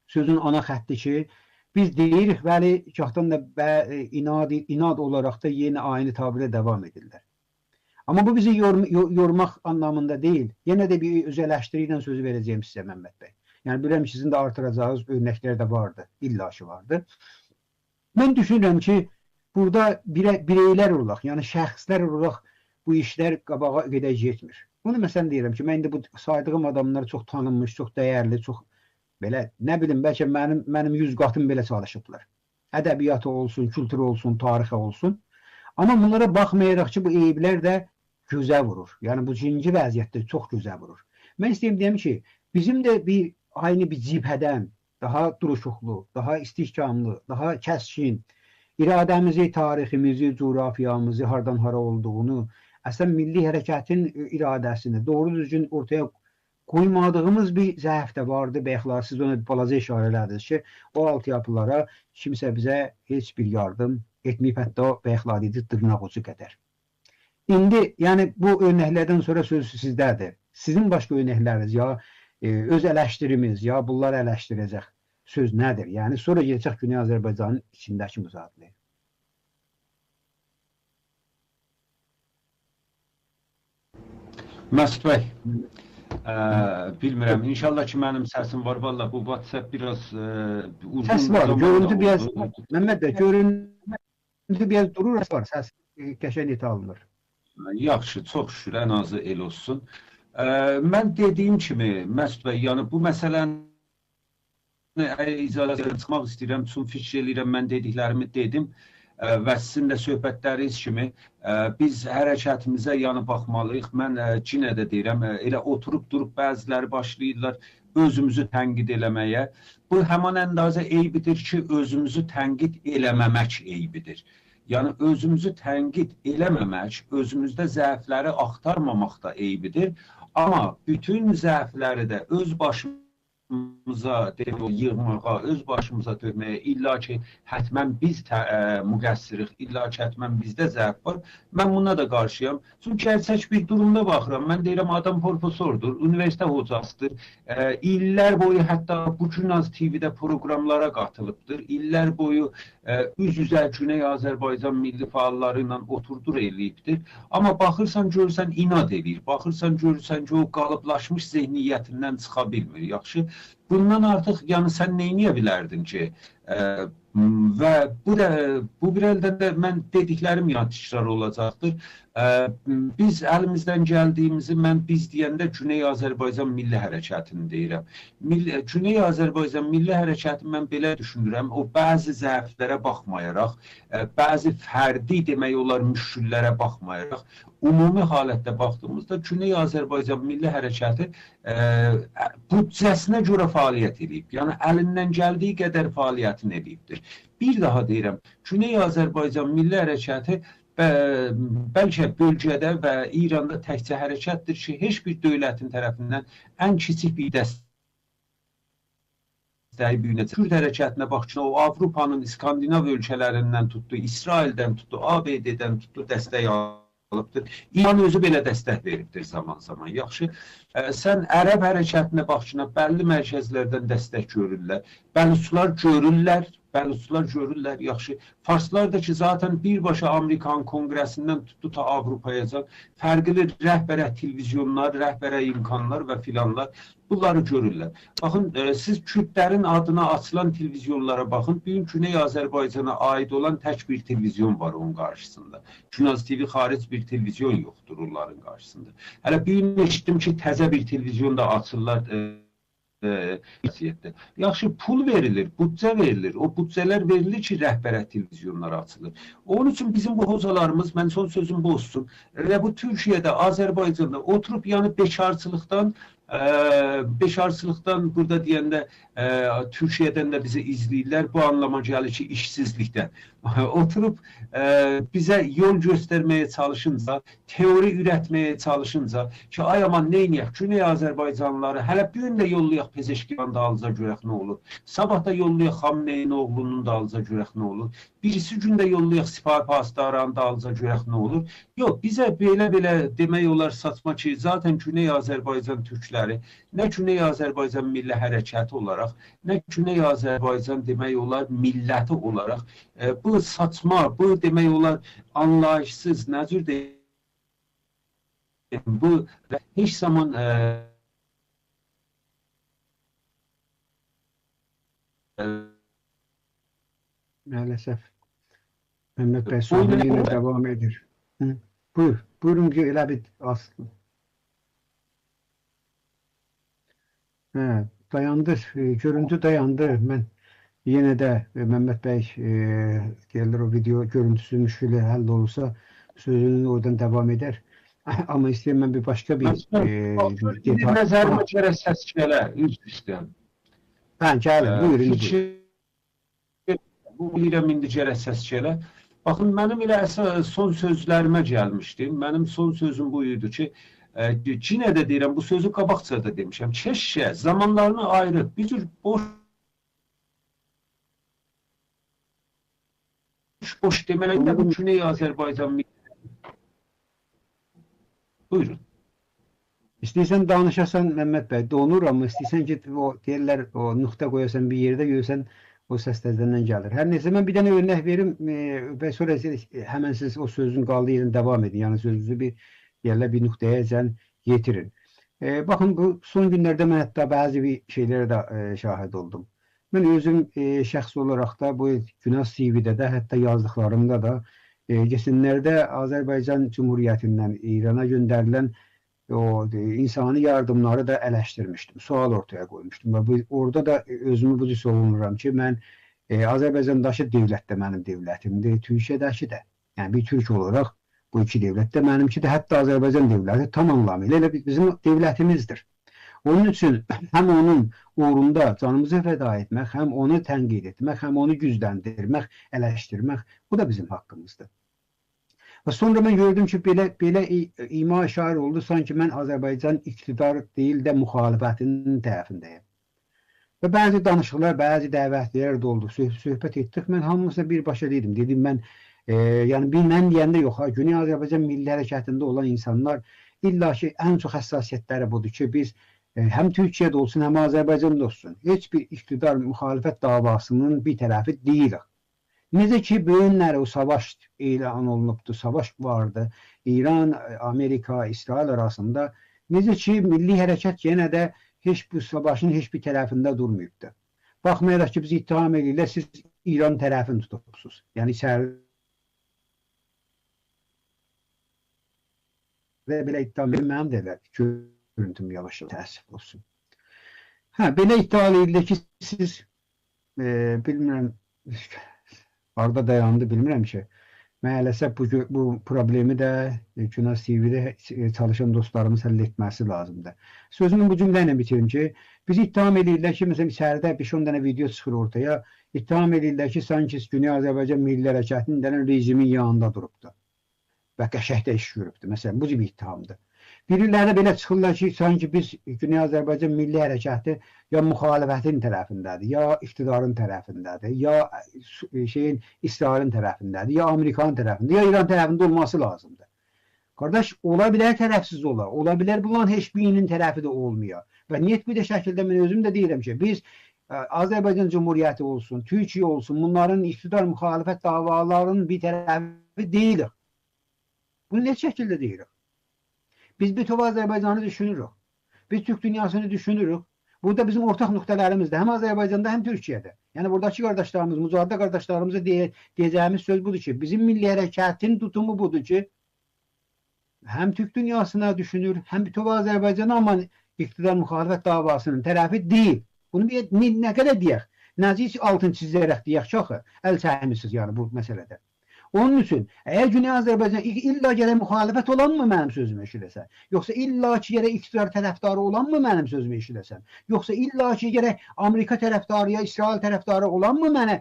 sözün ana xətti ki biz deyirik bəli kağıtdan da inad olarak da yeni aynı tabirə devam edirlər. Ama bu bizi yormaq anlamında değil. Yine de bir öz eleştiriyle sözü vereceğim size Mehmet Bey. Yani bilirəm sizin de artıracağınız örnəklər də vardı. İlla ki vardı. Ben düşünürüm ki burada bireyler olarak yani şəxslər olarak bu işler qabağa gedəcəkmir. Bunu məsələn deyirəm ki, mən indi bu saydığım adamlar çox tanınmış, çox dəyərli, çox belə nə bilim bəlkə mənim 100 qatım belə çalışıblar. Ədəbiyyatı olsun, kültürü olsun, tarixi olsun. Amma bunlara baxmayaraq ki bu eyblər də gözə vurur. Yəni bu cinci vəziyyətdə çox gözə vurur. Mən deyim ki, bizim də aynı bir cibhədən daha duruşuqlu, daha istihkamlı, daha kəskin iradəmizi, tariximizi, coğrafiyamızı, hardan hara olduğunu, əslən milli hərəkətin iradəsini doğru düzgün ortaya koymadığımız bir zəif də vardı. Bəyəxlar, siz ona balaca işarə elədiniz ki, o altyapılara kimsə bizə heç bir yardım etməyib, hətta bəyəxlar idi dırnaq ucu qədər. İndi yani bu örnəklərdən sonra söz sizdədir. Sizin başqa örnəkləriniz ya öz eleştirimiz ya bunlar eleştirəcək söz nədir? Yani sonra gələcək Güney Azərbaycanın içindəki müzakirə. Məsud bəy, bilmirəm. İnşallah ki mənim səsim var. Vallahi bu WhatsApp biraz uzun. Səs var, görüntü biraz Məhəmməd bəy, görüntü biraz durur, var. Səs qəşəng net alınır. Yaxşı, çox şükür, ən azı el olsun. Mən dediyim kimi, Məsud bəy, yəni bu məsələni icazə çıxmaq istəyirəm, üçün fikir eləyirəm, mən dediklərimi dedim və sizin də söhbətləriniz kimi biz hərəkətimizə yəni baxmalıyıq. Mən yenə də deyirəm, elə oturub durub bəziləri başlayırlar özümüzü tənqid eləməyə. Bu həman əndazə eybidir ki, özümüzü tənqid eləməmək eybidir. Yəni özümüzü tənqid eləməmək, özümüzdə zəifləri axtarmamaq da eybidir. Amma bütün zəifləri də öz başımıza başımıza yığmağa, öz başımıza dönməyə, illa ki, hətmən biz müqəssirik, illa ki, hətmən bizdə zəif var. Mən buna da qarşıyam. Çünki gerçək bir durumda baxıram. Mən deyirəm, adam profesordur, universitet hocasıdır. İllər boyu hətta bu Günaz TV-də proqramlara qatılıbdır. İllər boyu üz-üzə Güney Azərbaycan milli fəalları ilə oturdur eləyibdir. Amma baxırsan, görürsən, inad edir. Baxırsan, görürsən ki, o qalıblaşmış zehniyyətindən çıxa bilmir. Yaxşı, bundan artıq yəni sən nə edə bilərdin ki? Və bu bir əldən də mən dediklərim ya təkrar olacaqdır. Biz əlimizdən gəldiyimizi mən biz deyəndə Güney Azərbaycan Milli Hərəkətini deyirəm. Güney Azərbaycan Milli Hərəkəti mən belə düşünürəm, o bəzi zəiflərə baxmayaraq, bəzi fərdi demək olar müşküllərə baxmayaraq, ümumi halətdə baxdığımızda Güney Azərbaycan Milli Hərəkəti büdcəsinə görə fəaliyyət edib. Yəni əlindən gəldiyi qədər fəaliyyətini edibdir. Bir daha deyirəm, Güney Azərbaycan Milli Hərəkəti bəlkə bölgədə və İranda təkcə hərəkətdir ki, heç bir dövlətin tərəfindən ən kiçik bir dəstəyi büyünəcək. Kürd hərəkətinə bax ki, o Avropanın İskandinav ölkələrindən tutdu, İsraildən tutdu, ABD-dən tutdu, dəstək alıbdır. İran özü belə dəstək veribdir zaman-zaman. Yaxşı, sən ərəb hərəkətinə bax ki, bəlli mərkəzlərdən dəstək görürlər, bəluçlar görürlər, yaxşı. Farslar da ki, zaten birbaşa Amerikan Kongresindən tutdu ta Avropayacan fərqli rəhbərə televizyonlar, rəhbərə imkanlar və filanlar bunları görürlər. Baxın, siz Kürdlərin adına açılan televizyonlara baxın, bugün Güney Azərbaycana aid olan tək bir televizyon var onun qarşısında. Günaz TV xaric bir televizyon yoxdur onların qarşısında. Hələ bugün eşitdim ki, təzə bir televizyon da açırlar. Yaxşı, pul verilir, büdcə verilir. O büdcələr verilir ki, rəhbərə televizyonlar açılır. Onun üçün bizim bu hocalarımız, mən son sözüm bu olsun, və bu Türkiyədə, Azərbaycanda oturub, yəni beşarçılıqdan burada deyəndə Türkiyədən də bizi izləyirlər. Bu anlama gəlir ki, işsizlikdən. Oturub bizə yol göstərməyə çalışınca, teori ürətməyə çalışınca ki, ay aman neyniyək, Güney Azərbaycanlıları hələ bir gün də yollayaq Pezeşkiyan dalınca görək nə olur. Sabah da yollayaq Xamneyin oğlunun dalınca görək nə olur. Birisi gün də yollayaq Sipahi Pastaranın dalınca görək nə olur. Yox, bizə belə demək olar saçma ki, zaten Güney Azərbaycan türkləri nə Güney Azərbaycan Milli Hərəkəti olaraq, nə Güney Azərbaycan demək olar milləti olaraq bu saçma, bu demək olar anlayışsız, nə cür deyim, bu heç zaman maalesef Mehmet Bey sonra yine devam edir. Buyur, buyurun ki elə bir aslı. Dayandı, görüntü dayandı. Ben yine de Mehmet Bey gelir o video görüntüsü müşkülü həll olursa sözünü oradan devam eder. Ama istəyəm mən bir başka bir nəzərimə görə səs gələ, üst üstə. Ben gəlin, buyurun. Bu bilirəm indi gərək səs gələ. Baxın, mənim elə son sözlərimə gəlmişdim. Mənim son sözüm bu idi ki, yenə də deyirəm, bu sözü qabaqcada demişəm. Keşke zamanlarını ayırıb, bir cür boş deməliyim də bu Güney Azərbaycan. Buyurun. İstəyirsən danışasan Mehmet Bey, donur ama istəyirsən ki o deyirlər, o nöqtə qoyasan bir yerdə görsən o səslərdən gəlir. Hər neyse mən bir dənə örnək verim və sonra həmən siz o sözün qaldığı yerdən devam edin. Yəni sözünüzü bir yerlə bir nöqtəyə yetirin. Baxın bu son günlərdə mən hətta bəzi bir şeylərə də şahid oldum. Mən özüm şəxsi olaraq da bu Günaz TV-də də hətta yazdıqlarımda da geçenlərdə Azərbaycan Cumhuriyyətindən İrana göndərilən o insani yardımları da eleştirmiştim. Sual ortaya koymuştum. Ve orada da özümü bu savunuram ki, mən Azərbaycandaşı devlət də mənim devlətimdir, Türkiyədəki də. Yəni bir Türk olaraq bu iki devlət də mənimki də, hətta Azərbaycan devləti tam anlamıyla elə bizim devlətimizdir. Onun üçün həm onun uğrunda canımızı fəda etmək, həm onu tənqid etmək, həm onu gücləndirmək, eleştirmək, bu da bizim haqqımızdır. Və sonra mən gördüm ki, belə ima şair oldu, sanki mən Azərbaycan iqtidar deyil də müxalifətinin tərəfindəyim. Və bəzi danışıqlar, bəzi dəvətlər də oldu. Söhbət etdik. Mən hamısına birbaşa dedim. Dedim mən yəni bilmən deyəndə yox. Güney Azərbaycan Milli Hərəkatında olan insanlar illa ki ən çox həssasiyyətləri budur ki, biz həm Türkiyədə olsun, həm Azərbaycanda olsun, heç bir iqtidar müxalifət davasının bir tərəfi deyilik. Necə ki, bugünləri o savaş elan olunubdur, savaş vardı. İran, Amerika, İsrail arasında. Necə ki, milli hərəkat yenə də heç bu savaşın heç bir tərəfində durmayıbdır. Baxmayaraq ki, biz ittiham edirlər, siz İran tərəfini tutubsuz. Yəni içəridə belə ittiham edir, mənim deyirlər, görüntüm yavaş təəssüf olsun. Belə iddia edirlər ki, siz bilmirəm, arada dayandı, bilmirəm ki, məhəlləsə bu problemi də Günas TV-də çalışan dostlarımız həll etməsi lazımdır. Sözümü bu cümlə ilə bitirim ki, biz ittiham edirlər ki, məsələn, içəridə 5-10 dənə video çıxır ortaya, ittiham edirlər ki, sanki Güney Azərbaycan Milli Hərəkatının dənən rejimin yanında durubdur və qəşəkdə iş görübdür. Məsələn, bu cür ittihamdır. Biriləri belə çıxırlar ki, sanki biz Güney Azərbaycan Milli Hərəkatı ya müxalifətin tərəfindədir, ya iqtidarın tərəfindədir, ya İsrailin tərəfindədir, ya Amerikanın tərəfindədir, ya İran tərəfində olması lazımdır. Qardaş, ola bilər tərəfsiz ola, ola bilər bunların heç birinin tərəfi də olmuyor. Və niyyət bir də şəkildə mən özüm də deyirəm ki, biz Azərbaycan Cumhuriyyəti olsun, Türkiyə olsun, bunların iqtidar müxalifət davalarının bir tərəfi deyilik. Bunu ne şekilde deyirik? Biz bütöv Azərbaycanı düşünürük. Biz Türk dünyasını düşünürük. Burada bizim ortak noktalarımız da hem Azərbaycanda hem Türkiye'de. Yani buradaki kardeşlerimiz, müzahirde kardeşlerimize diyeceğimiz söz budur ki, bizim milli harekatın tutumu budur ki, hem Türk dünyasına düşünür, hem bütöv Azərbaycan'a ama iktidar muhalefet davasının tərəfi değil. Bunu ne kadar diyək? Nəzik altın çizərək diyək ki, axı, əl çəkmişsiniz yani bu meselede. Onun üçün, əgər Güney Azərbaycan illa gərək müxalifət olan mı mənim sözümü eşiləsən? Yoxsa illa ki gərək iqtidar tərəfdarı olan mı mənim sözümü eşiləsən? Yoxsa illa ki gərək Amerika tərəfdarı ya İsrail tərəfdarı olan mı mənə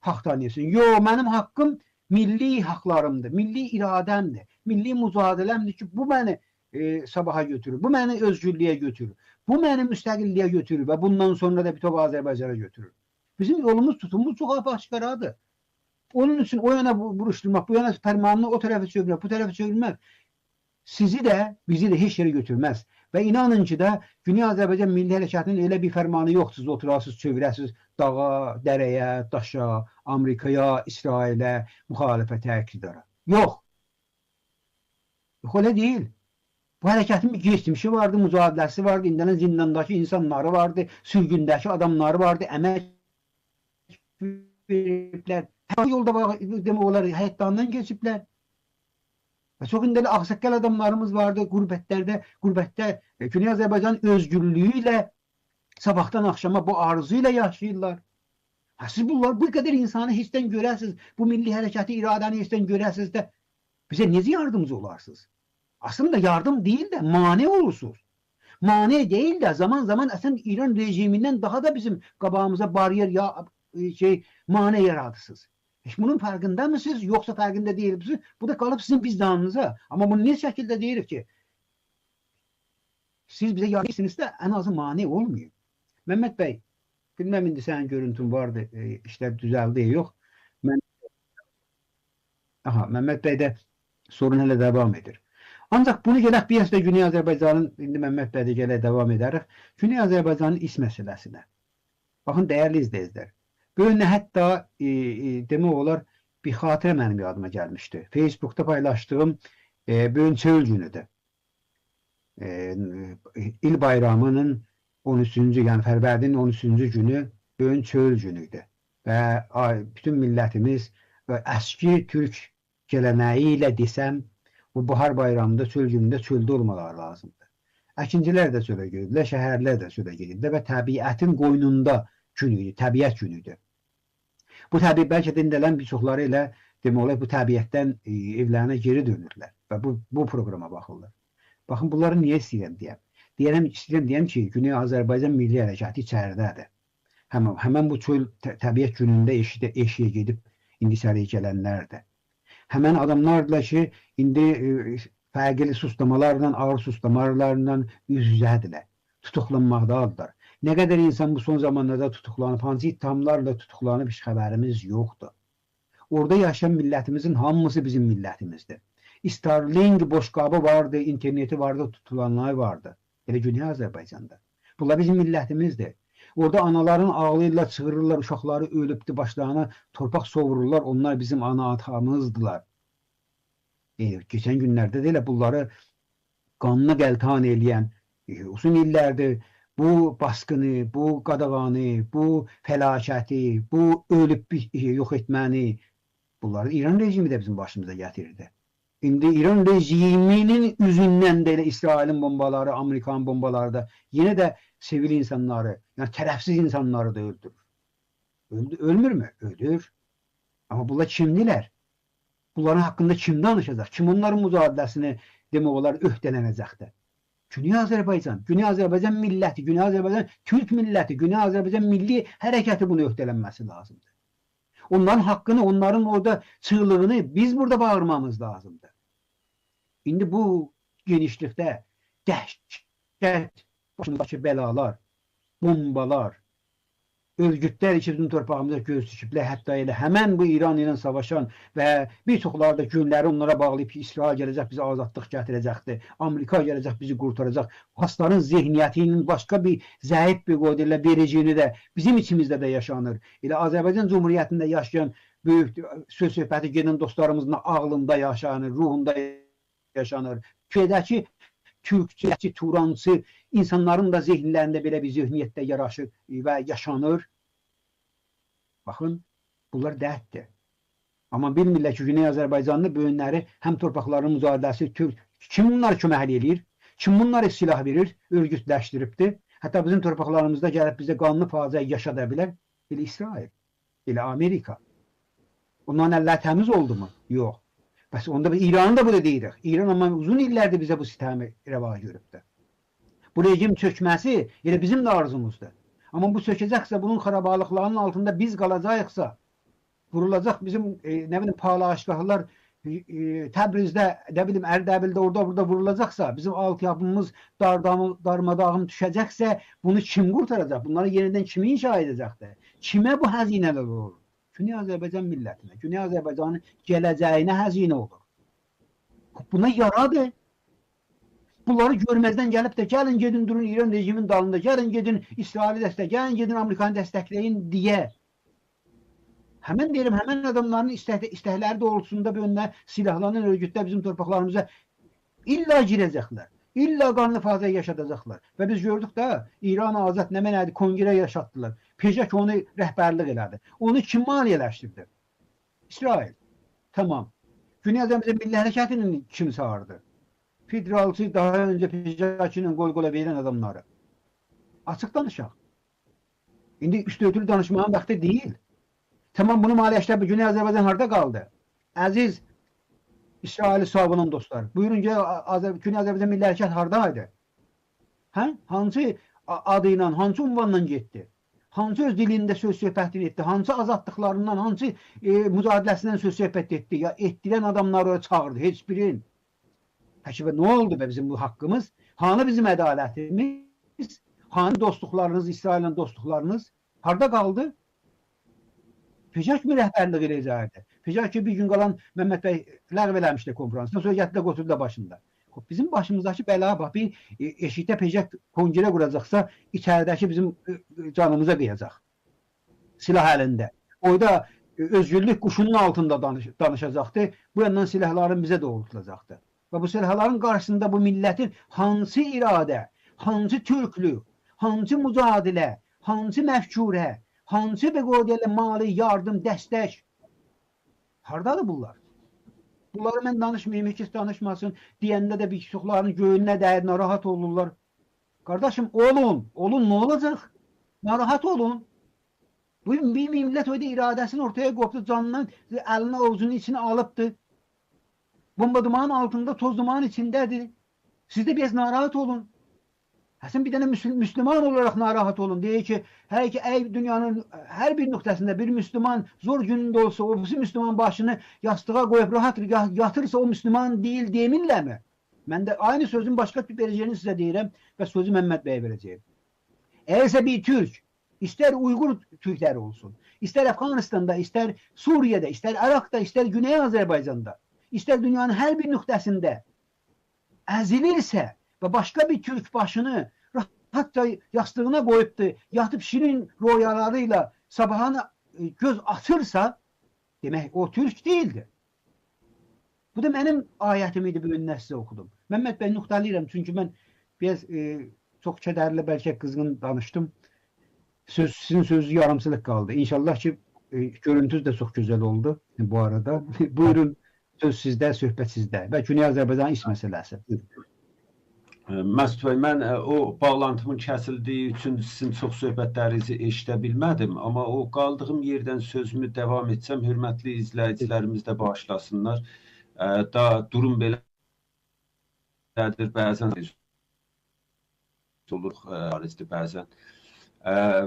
haqq tanıyasın? Yox, mənim haqqım milli haqlarımdır, milli iradəmdir, milli mücadiləmdir ki, bu məni sabaha götürür, bu məni özgürlüyə götürür, bu məni müstəqilliyə götürür və bundan sonra da bütöv Azərbaycana götürür. Bizim yolumuz, tutumumuz çox aşkaradır. Onun için o yana buruşturmak, bu yana fermanını o tarafa çevirmek, bu tarafa çevirmek sizi de, bizi de hiç yere götürmez. Ve inanın ki de Güney Azərbaycan Milli Hərəkatının öyle bir fermanı yok. Siz oturasınız, çevirəsiniz dağa, dərəyə, daşa, Amerikaya, İsrail'e, muhalefete, iktidara. Yok. Yok öyle değil. Bu hərəkatın bir geçmişi vardı, mücadiləsi vardı, indilərin zindandakı insanları vardı, sürgündəki adamları vardı, əmək veriblər. Her yolda demək olar, həyatlarından geçiblər. Və çox indəli ağsaqqal adamlarımız vardı qürbətdə Güney Azərbaycan özgürlüyü ilə sabahdan akşama bu arzu ilə yaşayırlar. Siz bunlar bu kadar insanı hiçten görəsiniz, bu milli hərəkatı iradəni hiçten görəsiniz də bize necə yardımcı olarsınız? Aslında yardım değil de mane olursunuz. Mane değil de zaman zaman əslində İran rejimindən daha da bizim qabağımıza bariyer ya mane yaradırsınız. Bunun farkında mısınız yoksa farkında değil misiniz? Bu da kalıp sizin vicdanınıza. Ama bunu ne şekilde deyirik ki? Siz bize yardım de en azı mani olmuyor. Mehmet Bey, bilmem indi senin görüntün vardı, işler düzeldi yok. Mehmet Bey de sorun hele devam edir. Ancak bunu gələk bir də Güney Azərbaycanın, indi Mehmet Bey de gələ devam edərək, Güney Azərbaycanın iş məsələsinə. Bakın değerli izleyiciler. Böyle hatta demək olar bir xatirə mənim yadıma gəlmişdi. Facebook'ta paylaştığım bugün çöl günüdür. İl bayramının 13-cü, yani Fərvərdinin 13-cü günü bugün çöl günüydü. Və bütün millətimiz əski Türk gələneği ilə desəm, bu bahar bayramında çöl günündə çöldə olmaları lazımdır. Əkincilər də çölə gedirlər, şəhərlər də çölə gedirlər və təbiətin qoynunda günüydü, təbiət günüydü. Bu təbiət bəlkə də indələn bir çoxları ilə demək olar bu təbiətdən evlərinə geri dönürlər və bu programa baxırlar. Baxın, bunları niyə istəyirəm deyəm? İstəyirəm ki, Güney Azərbaycan Milli Hərəkatı içəridədir. Həmən bu çöl təbiət günündə eşiyə gedib indi səriyə gələnlərdir. Həmən adamlarla ki, indi fərqli suslamalarla, ağır suslamalarla üz-üzədirlər, tutuqlanmaqdadırlar. Nə qədər insan bu son zamanlarda tutuqlanıb, hansı ittihamlarla tutuqlanıb heç xəbərimiz yoxdur. Orada yaşayan millətimizin hamısı bizim millətimizdir. Starlink boşqabı vardı, interneti vardı, tutulanlar vardı. Elə Güney Azərbaycanda. Bunlar bizim millətimizdir. Orada anaların ağlayırlar, çığırırlar, uşaqları ölübdü, başlarına torpaq sovururlar. Onlar bizim ana atamızdılar. Geçən günlərdə də elə bunları qanına qəltan eləyən uzun illərdir bu baskını, bu qadağanı, bu fəlakəti, bu ölüb yox etməni, bunları İran rejimi də bizim başımıza gətirirdi. İndi İran rejiminin üzündən də elə İsrailin bombaları, Amerikanın bombaları da yenə də sivil insanları, yəni tərəfsiz insanları da öldürür. Ölmürmü? Ölür. Amma bunlar kimdilər? Bunların haqqında kim danışacaq? Kim onların mücadeləsini demək olar öhdələnəcəkdir? Güney Azərbaycan, Güney Azərbaycan milləti, Güney Azərbaycan Türk milləti, Güney Azərbaycan milli hərəkəti bunu öhdələnməsi lazımdır. Onların haqqını, onların orada çığlığını biz burada bağırmamız lazımdır. İndi bu genişlikdə dəhşət, başındakı bəlalar, bombalar, örgütlər ki, bizim torpağımıza göz dikiblər, hətta elə həmən bu İran ilə savaşan və bir çoxları da günləri onlara bağlayıb ki, İsrail gələcək, bizə azadlıq gətirəcəkdir, Amerika gələcək, bizi qurtaracaq. Hasların zehniyyətinin başqa bir zəif bir qodilə verəcəyini də bizim içimizdə də yaşanır. Elə Azərbaycan Cumhuriyyətində yaşayan böyük söz söhbəti gedən dostlarımızın ağlında yaşanır, ruhunda yaşanır. Türkiyədəki Türkçəçi, Turançı insanların da zehnlərində belə bir zehniyyətdə yaraşır və yaşanır. Baxın, bunlar dərddir. Amma bilmirlər ki, Güney Azərbaycanlı böyünləri həm torpaqlarının mücadiləsi kim bunları köməkli eləyir? Kim bunları silah verir? Örgütləşdiribdir. Hətta bizim torpaqlarımızda gəlib bizə qanlı faciə yaşada bilər. Elə İsrail, elə Amerika. Onların əlləri təmiz oldu mu? Yox. Bəs onda İran'ı da bunu deyirik. İran amma uzun illərdir bizə bu sistemi rəva görübdür. Bu rejim çökməsi elə bizim də arzumuzdur. Amma bu çökəcəksə, bunun xarabalıqlarının altında biz qalacaqsa, vurulacaq bizim nə bilim palaşqahlar Təbrizdə, nə bilim Ərdəbildə, orada burada vurulacaqsa, bizim altyapımız darmadağın düşəcəksə, bunu kim qurtaracaq? Bunları yenidən kimi inşa edəcəkdir? Kimə bu həzinələr olur? Güney Azərbaycan millətinə, Güney Azərbaycanın gələcəyinə həzinə olur. Buna yaradır. Bunları görməzdən gəlib də gəlin gedin durun İran rejimin dalında, gəlin gedin İsraili dəstəkləyin, gəlin gedin Amerikanı dəstəkləyin deyə. Həmən deyirəm, həmən adamların istəkləri doğrultusunda bir önünə silahlanan örgütlər bizim torpaqlarımıza illa girəcəklər. İlla qanlı faciə yaşadacaqlar. Və biz gördük də İran azad nə mənədir, kongre yaşatdılar. PJK onu rəhbərlik elədi. Onu kim maliyyələşdirdi? İsrail. Tamam. Güney Azərbaycan Milli Hərəkətinin kim çağırdı? Federalçı daha öncə PJK ilə qol-qola verən adamları. Açıq danışaq. İndi üstü danışmağın vaxtı deyil. Tamam, bunu maliyyələşdirdi. Güney Azərbaycan harada qaldı? Əziz İsraili savunan dostlar. Buyurun ki, Güney Azərbaycan Milli Hərəkət haradaydı? Hansı adı ilə, hansı unvanla getdi? Hansı öz dilində söz söhbətini etdi? Hansı azadlıqlarından, hansı mücadeləsindən söz söhbət etdi? Ya etdirən adamları çağırdı, heç birin. Peki nə oldu be bizim bu haqqımız? Hanı bizim ədalətimiz? Hanı dostluqlarınız, İsraillə dostluqlarınız? Harada qaldı? PJK mi rəhbərlik edəcəkdi? PJK bir gün qalan Məhəmməd bəy ləğv eləmişdi konferansına, sonra gətirdi qoturdu başında. Bizim başımızdakı bəla bax, bir eşikdə PJK kongre quracaqsa, içəridəki bizim canımıza qıyacaq. Silah əlində. Orada özgürlük quşunun altında danışacaqdı. Bu yandan silahların bizə doğrultulacaqdı. Və bu silahların qarşısında bu millətin hansı iradə, hansı türklük, hansı mücadilə, hansı məfkurə, hansı beqodiyyələ mali yardım, dəstək? Haradadır bunlar? Bunları mən danışmayayım, heç danışmasın. Deyəndə də bir çoxlarının göğünə dəyir, narahat olurlar. Qardaşım, olun, nə olacaq? Narahat olun. Bu bir millət öyle iradəsini ortaya qoydu, canından əlini ovcunun içine alıbdı. Bomba dumanın altında, toz dumanın içindədir. Siz de biraz narahat olun. Həsən bir dənə Müslüman olarak narahat olun. Deyir ki, dünyanın hər bir nöqtəsində bir Müslüman zor günündə olsa, o Müslüman başını yastığa qoyub rahat yatırsa o Müslüman değil demirlərmi? Mən də aynı sözün başqa bir verəcəyini sizə deyirəm və sözü Məhəmməd bəyə verəcəyim. Eğerse bir Türk, ister Uygur Türkleri olsun, ister Afganistan'da, ister Suriye'de, ister Irak'ta, ister Güney Azerbaycan'da, ister dünyanın her bir nöqtəsində əzilirsə və başqa bir Türk başını rahatca yastığına koyuptu, yatıp şirin rüyalarıyla sabahına göz açırsa, demek o Türk değildir. Bu da benim ayətim idi, bugün sizə oxudum. Məhəmməd bəy, nöqtəliyirəm, çünki mən biraz çox kədərli, bəlkə qızğın danışdım. Sizin sözü yarımçılıq qaldı. İnşallah ki, görüntünüz də çox gözəl oldu bu arada. Buyurun, söz sizdə, söhbət sizdə və Güney Azərbaycanın iş məsələsi. Məsud bəy, mən o bağlantımın kəsildiyi üçün sizin çox söhbətlərinizi eşidə bilmədim, amma o qaldığım yerdən sözümü davam etsəm, hörmətli izləyicilərimiz də bağışlasınlar. Da durum belədir, bəzən olur, bəzən.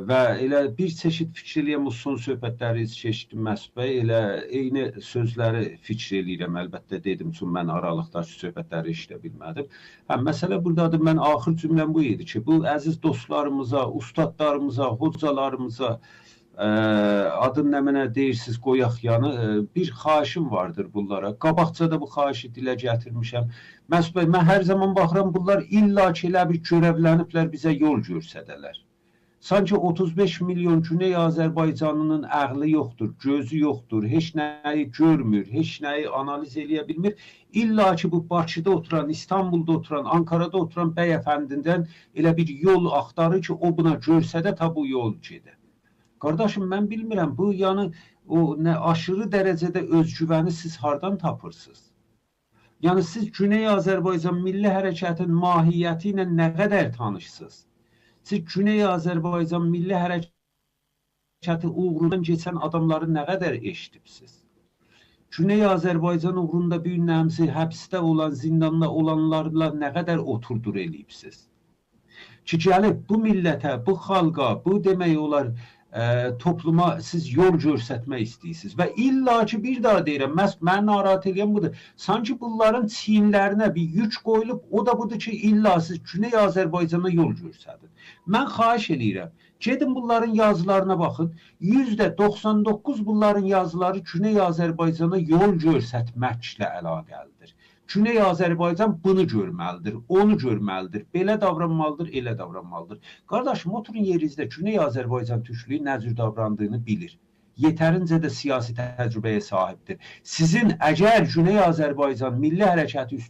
Və elə bir çeşid fikir eləyəm, o son söhbətlərinizi keçdim Məsud bəy, elə eyni sözləri fikir eləyirəm, əlbəttə dedim üçün mən aralıqdakı söhbətləri eşidə bilmədim. Məsələ buradadır, mən axır cümləm bu idi ki, bu əziz dostlarımıza, ustadlarımıza, hocalarımıza, adın nə mənə deyirsiniz, qoyaq yanı, bir xahişim vardır bunlara. Qabaqcada bu xahişi dilə gətirmişəm. Məsud bəy, mən hər zaman baxıram, bunlar illa ki elə bir görevləniblər, bizə yol görsədələr. Sanki 35 milyon Güney Azərbaycanının əqli yoxdur, gözü yoxdur, heç nəyi görmür, heç nəyi analiz eləyə bilmir. İlla ki bu Bakıda oturan, İstanbul'da oturan, Ankara'da oturan bəyəfəndindən elə bir yol axtarır ki, o buna görsədə ta bu yol gedir. Qardaşım, mən bilmirəm, bu yəni o nə aşırı dərəcədə özgüvəni siz hardan tapırsınız? Yəni siz Güney Azərbaycan Milli Hərəkətin mahiyyəti ilə nə qədər tanışsınız? Siz Güney Azərbaycan Milli Hərəkəti uğrundan geçən adamları nə qədər eşitibsiniz? Güney Azərbaycan uğrunda bir nəmsi həbsdə olan, zindanda olanlarla nə qədər oturdur eləyibsiniz? Ki gəlib bu millətə, bu xalqa, bu demək olar topluma siz yol görsətmək istəyirsiniz. Və illa ki bir daha deyirəm, mən narahat edən budur. Sanki bunların çiyinlərinə bir yük qoyulub, o da budur ki, illa siz Güney Azərbaycana yol görsədin. Mən xahiş edirəm, gedin bunların yazılarına baxın, %99 bunların yazıları Güney Azərbaycana yol görsətməklə əlaqəlidir. Güney Azərbaycan bunu görməlidir, onu görməlidir, belə davranmalıdır, elə davranmalıdır. Qardaşım, oturun yerinizdə Güney Azərbaycan türklüyü nə cür davrandığını bilir. Yetərincə də siyasi təcrübəyə sahibdir. Sizin əgər Güney Azərbaycan Milli Hərəkəti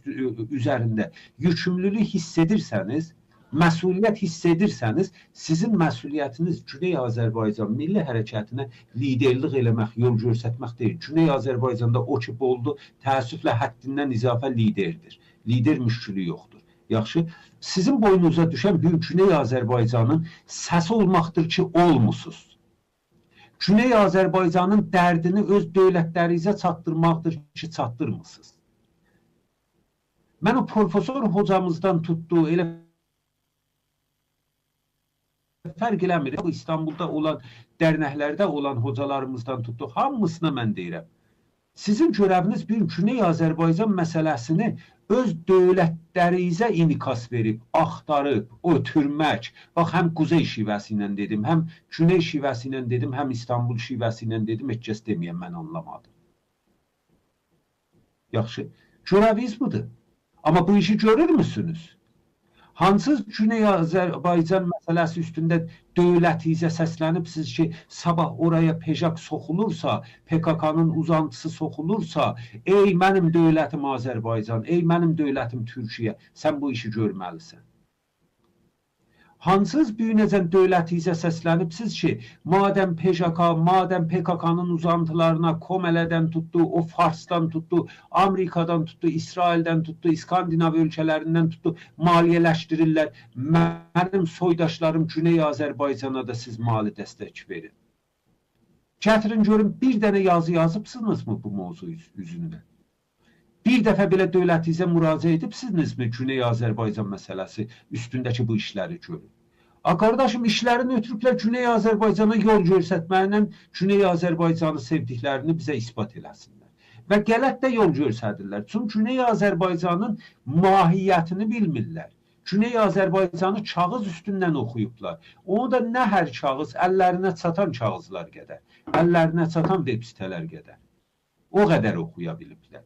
üzərində yükümlülük hiss edirsəniz, məsuliyyət hiss edirsəniz, sizin məsuliyyətiniz Güney Azərbaycan Milli Hərəkətinə liderlik eləmək, yol görsətmək deyil. Güney Azərbaycanda o ki oldu, təəssüflə həddindən izafə liderdir. Lider müşkülü yoxdur. Yaxşı, sizin boyunuza düşən bir Güney Azərbaycanın səsi olmaqdır ki, olmusunuz. Güney Azərbaycanın dərdini öz dövlətlərinizə çatdırmaqdır ki, çatdırmısınız. Mən o profesor hocamızdan tutdu, elə fərq eləmir. Bu İstanbulda olan dərnəklərdə olan hocalarımızdan tutdu. Hamısına mən deyirəm. Sizin göreviniz bir Güney Azərbaycan məsələsini öz dövlətlərinizə inikas verib, axtarıb, ötürmək. Bax, həm Quzey şivəsi ilə dedim, həm Güney şivəsi ilə dedim, həm İstanbul şivəsi ilə dedim, heç kəs deməyəm, mən anlamadım. Yaxşı, göreviniz budur. Amma bu işi görür müsünüz? Hansız Güney Azərbaycan məsələsi üstündə dövlətinizə səslənibsiniz ki, sabah oraya PEJAK soxulursa, PKK-nın uzantısı soxulursa, ey mənim dövlətim Azərbaycan, ey mənim dövlətim Türkiyə, sən bu işi görməlisən. Hansız büyünəcən dövlətinizə səslənibsiniz ki, madəm PJK, madəm PKK-nın uzantılarına Komələdən tutdu, o Farsdan tutdu, Amerikadan tutdu, İsraildən tutdu, İskandinav ölkələrindən tutdu, maliyyələşdirirlər. Mənim soydaşlarım Güney Azərbaycana da siz mali dəstək verin. Gətirin görün, bir dənə yazı yazıbsınızmı bu mövzu üzündə? Bir dəfə belə dövlətinizə müraciət edibsinizmi Güney Azərbaycan məsələsi üstündəki bu işləri görün? Qardaşım, işlərini ötürüblər Güney Azərbaycana yol görsətməklə Güney Azərbaycanı sevdiklərini bizə ispat eləsinlər. Və qələt də yol görsədirlər. Çünki Güney Azərbaycanın mahiyyətini bilmirlər. Güney Azərbaycanı kağız üstündən oxuyublar. Onu da nə hər kağız, əllərinə çatan kağızlar qədər, əllərinə çatan web sitələr qədər. O qədər oxuya biliblər.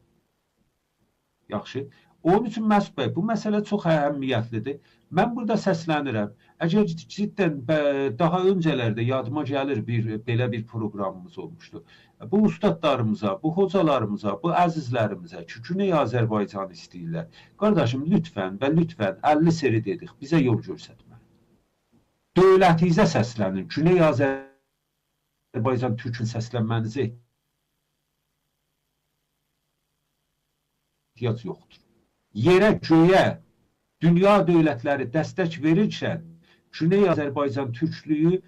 Yaxşı. Onun üçün Məsud bəy, bu məsələ çox əhəmiyyətlidir. Mən burada səslənirəm. Əgər cidden daha öncələrdə yadıma gəlir belə bir proqramımız olmuşdu. Bu ustadlarımıza, bu hocalarımıza, bu əzizlərimizə ki, Güney Azərbaycanı istəyirlər. Qardaşım, lütfən və lütfən 50 seri dedik, bizə yol göstərmə. Dövlətinizə səslənin. Güney Azərbaycan Türkün səslənmənizə ehtiyac yoxdur. Yerə, göyə, dünya dövlətləri dəstək verirkən, Güney Azərbaycan Türklüyü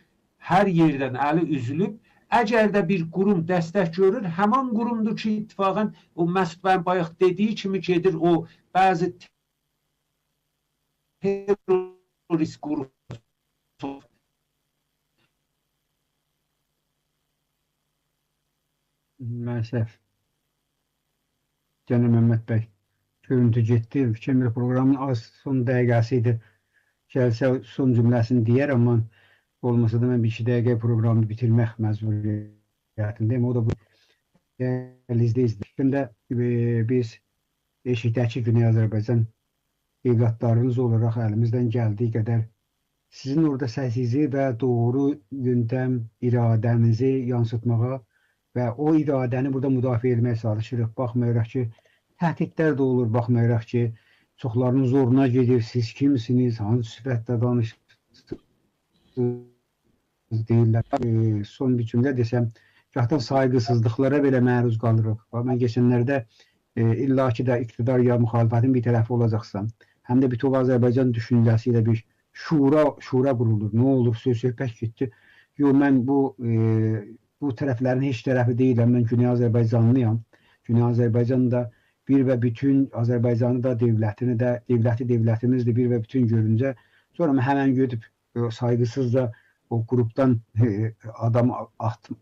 hər yerdən əli üzülüb, əgər də bir qurum dəstək görür, həman qurumdur ki, ittifaqən o Məsud bəyin bayaq dediyi kimi gedir, o bəzi terörist qurum. Maalesef. Canım Mehmet Bey. Görüntü getdi. Fikir programın az son dəqiqəsi idi. Gəlsə son cümləsini deyər, amma olmasa da mən bir iki dəqiqə programı bitirmək məcburiyyətindəyim. O da bu değerli izleyiciler. Şimdi biz eşitdəki Güney Azərbaycan evlatlarınız olarak elimizden geldiği kadar sizin orada səsinizi və doğru gündəm iradənizi yansıtmağa və o iradəni burada müdafiə etməyə çalışırıq. Baxmayaraq ki, təhdidlər də olur, baxmayaraq ki, çoxlarının zoruna gedir, siz kimsiniz, hansı sifətdə danışırsınız deyirlər. Son bir cümlə desəm, gahdan saygısızlıqlara belə məruz qalırıq. Mən geçenlərdə illaki də iqtidar ya müxalifətin bir tərəfi olacaqsam, həm də bütün Azərbaycan düşüncəsi ilə bir şura qurulur. Nə olur, söhbət getdi. Yox, mən bu tərəflərin heç tərəfi deyiləm, mən Güney Azərbaycanlıyam. Güney Azərbaycanda bir və bütün Azərbaycanı da, devlətini də, devlətimiz də bir və bütün görüncə, sonra həmən gedib saygısızca o qrupdan adam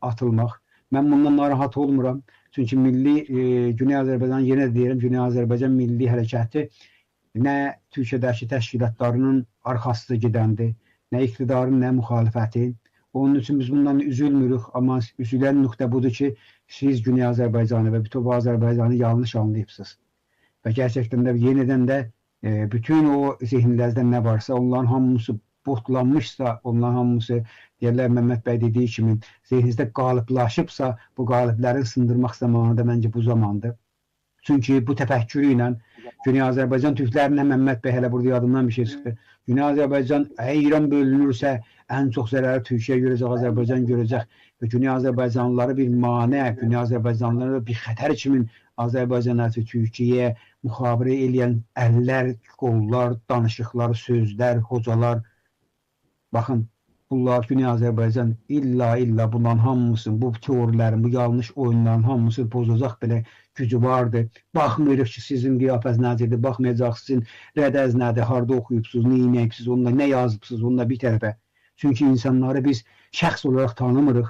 atılmaq. Mən bundan narahat olmuram. Çünki Güney Azərbaycan, yenə deyirəm, Güney Azərbaycan milli hərəkəti nə Türkiyədəki təşkilatlarının arxasında gedəndir, nə iqtidarın, nə müxalifətin. Onun üçün biz bundan üzülmürük, amma üzülən nöqtə budur ki, siz Güney Azərbaycanı və bütün Azərbaycanı yanlış anlayıbsınız. Və gerçəkdən də yenidən də bütün o zihinlərdə nə varsa, onların hamısı botlanmışsa, onların hamısı deyirlər Mehmet bəy dediyi kimi zihninizdə qalıblaşıbsa, bu qalıbları sındırmaq zamanı da məncə bu zamandır. Çünki bu təfəkkürü ilə Güney Azərbaycan Türklərinə Mehmet bəy hələ burada yadımdan bir şey çıxdı. Güney Azərbaycan İran bölünürsə ən çox zərəri Türkiyə görəcək, Azərbaycan görəcək və Güney Azərbaycanlıları bir manə, Güney Azərbaycanlıları bir xətər kimi Azərbaycan'a, Türkiyəyə müxabirə eləyən əllər, qollar, danışıqlar, sözlər, hocalar. Baxın, bunlar Güney Azərbaycan illa bunların hamısını, bu teorilərin, bu yanlış oyunların hamısını bozacaq belə gücü vardır. Baxmırıq ki, sizin qiyafəz nədir, baxmayacaq sizin rədəz nədir, harada oxuyubsuz, nə inəyibsiz, onunla nə yazıbsız, onunla bir tərəfə. Çünki insanları biz şəxs olaraq tanımırıq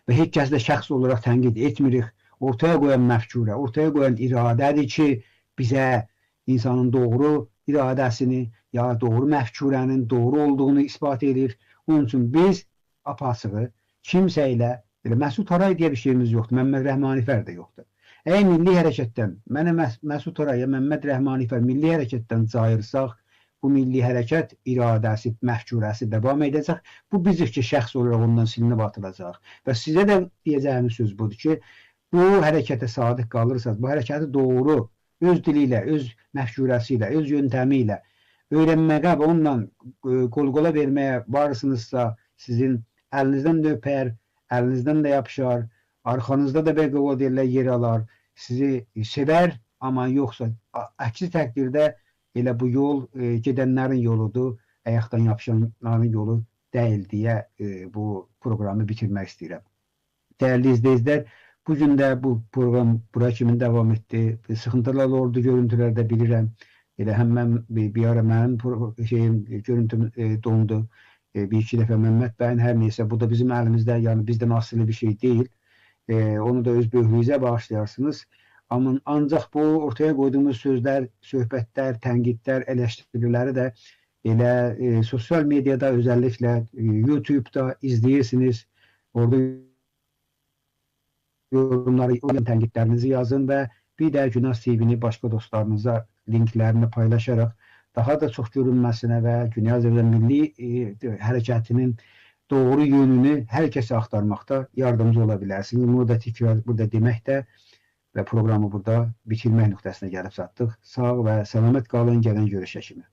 və heç kəslə şəxs olaraq tənqid etmirik. Ortaya qoyan məfkurə, ortaya qoyan iradədir ki, bizə insanın doğru iradəsini, ya doğru məfkurənin doğru olduğunu ispat edir. Onun üçün biz apaçığı kimsə ilə, Məsud Aray deyə bir şeyimiz yoxdur, Məmməd Rəhmanifər də yoxdur. Əgər milli hərəkətdən, mənə Məsud Araya, Məmməd Rəhmanifər milli hərəkətdən cayırsaq, bu milli hərəkət iradəsi, məhkurəsi davam edəcək. Bu bizik ki, şəxs olaraq ondan silinib atılacaq. Və sizə də deyəcəyimiz söz budur ki, bu hərəkətə sadiq qalırsanız, bu hərəkəti doğru, öz dili ilə, öz məhkurəsi ilə, öz yöntəmi ilə öyrənməyə və onunla qol-qola verməyə varsınızsa, sizin əlinizdən də öpər, əlinizdən də yapışar, arxanızda da bəqəva deyirlər, yer alar, sizi sevər, amma yoxsa əksi təqdirdə elə bu yol gedənlərin yoludur, ayaqdan yapışanların yolu deyil deyə bu proqramı bitirmək istəyirəm. Dəyərli izləyicilər, bugün də bu proqram bura kimi davam etdi. Sıxıntılar oldu, görüntülərdə bilirəm. Elə həmən bir ara mənim görüntüm dondu. Bir-iki dəfə Mehmet bəyin hər neysə, bu da bizim əlimizdə, yəni bizdən asılı bir şey deyil. Onu da öz böyüklüyünüzə bağışlayarsınız. Ancaq bu ortaya qoyduğumuz sözlər, söhbətlər, tənqidlər, eleştiriləri də elə sosial mediada, özəlliklə YouTube'da izləyirsiniz. Orada yorumları, tənqidlərinizi yazın və bir də Günas TV-ni başqa dostlarınıza linklərini paylaşaraq daha da çox görünməsinə və Dünya Azərbaycan Milli Hərəkətinin doğru yönünü hər kəsə axtarmaqda yardımcı ola bilərsiniz. Bunu da təkrar burada deməkdə və proqramı burada bitirmək nöqtəsinə gəlib çatdıq. Sağ və salamat qalın, gələn görüşə kimi.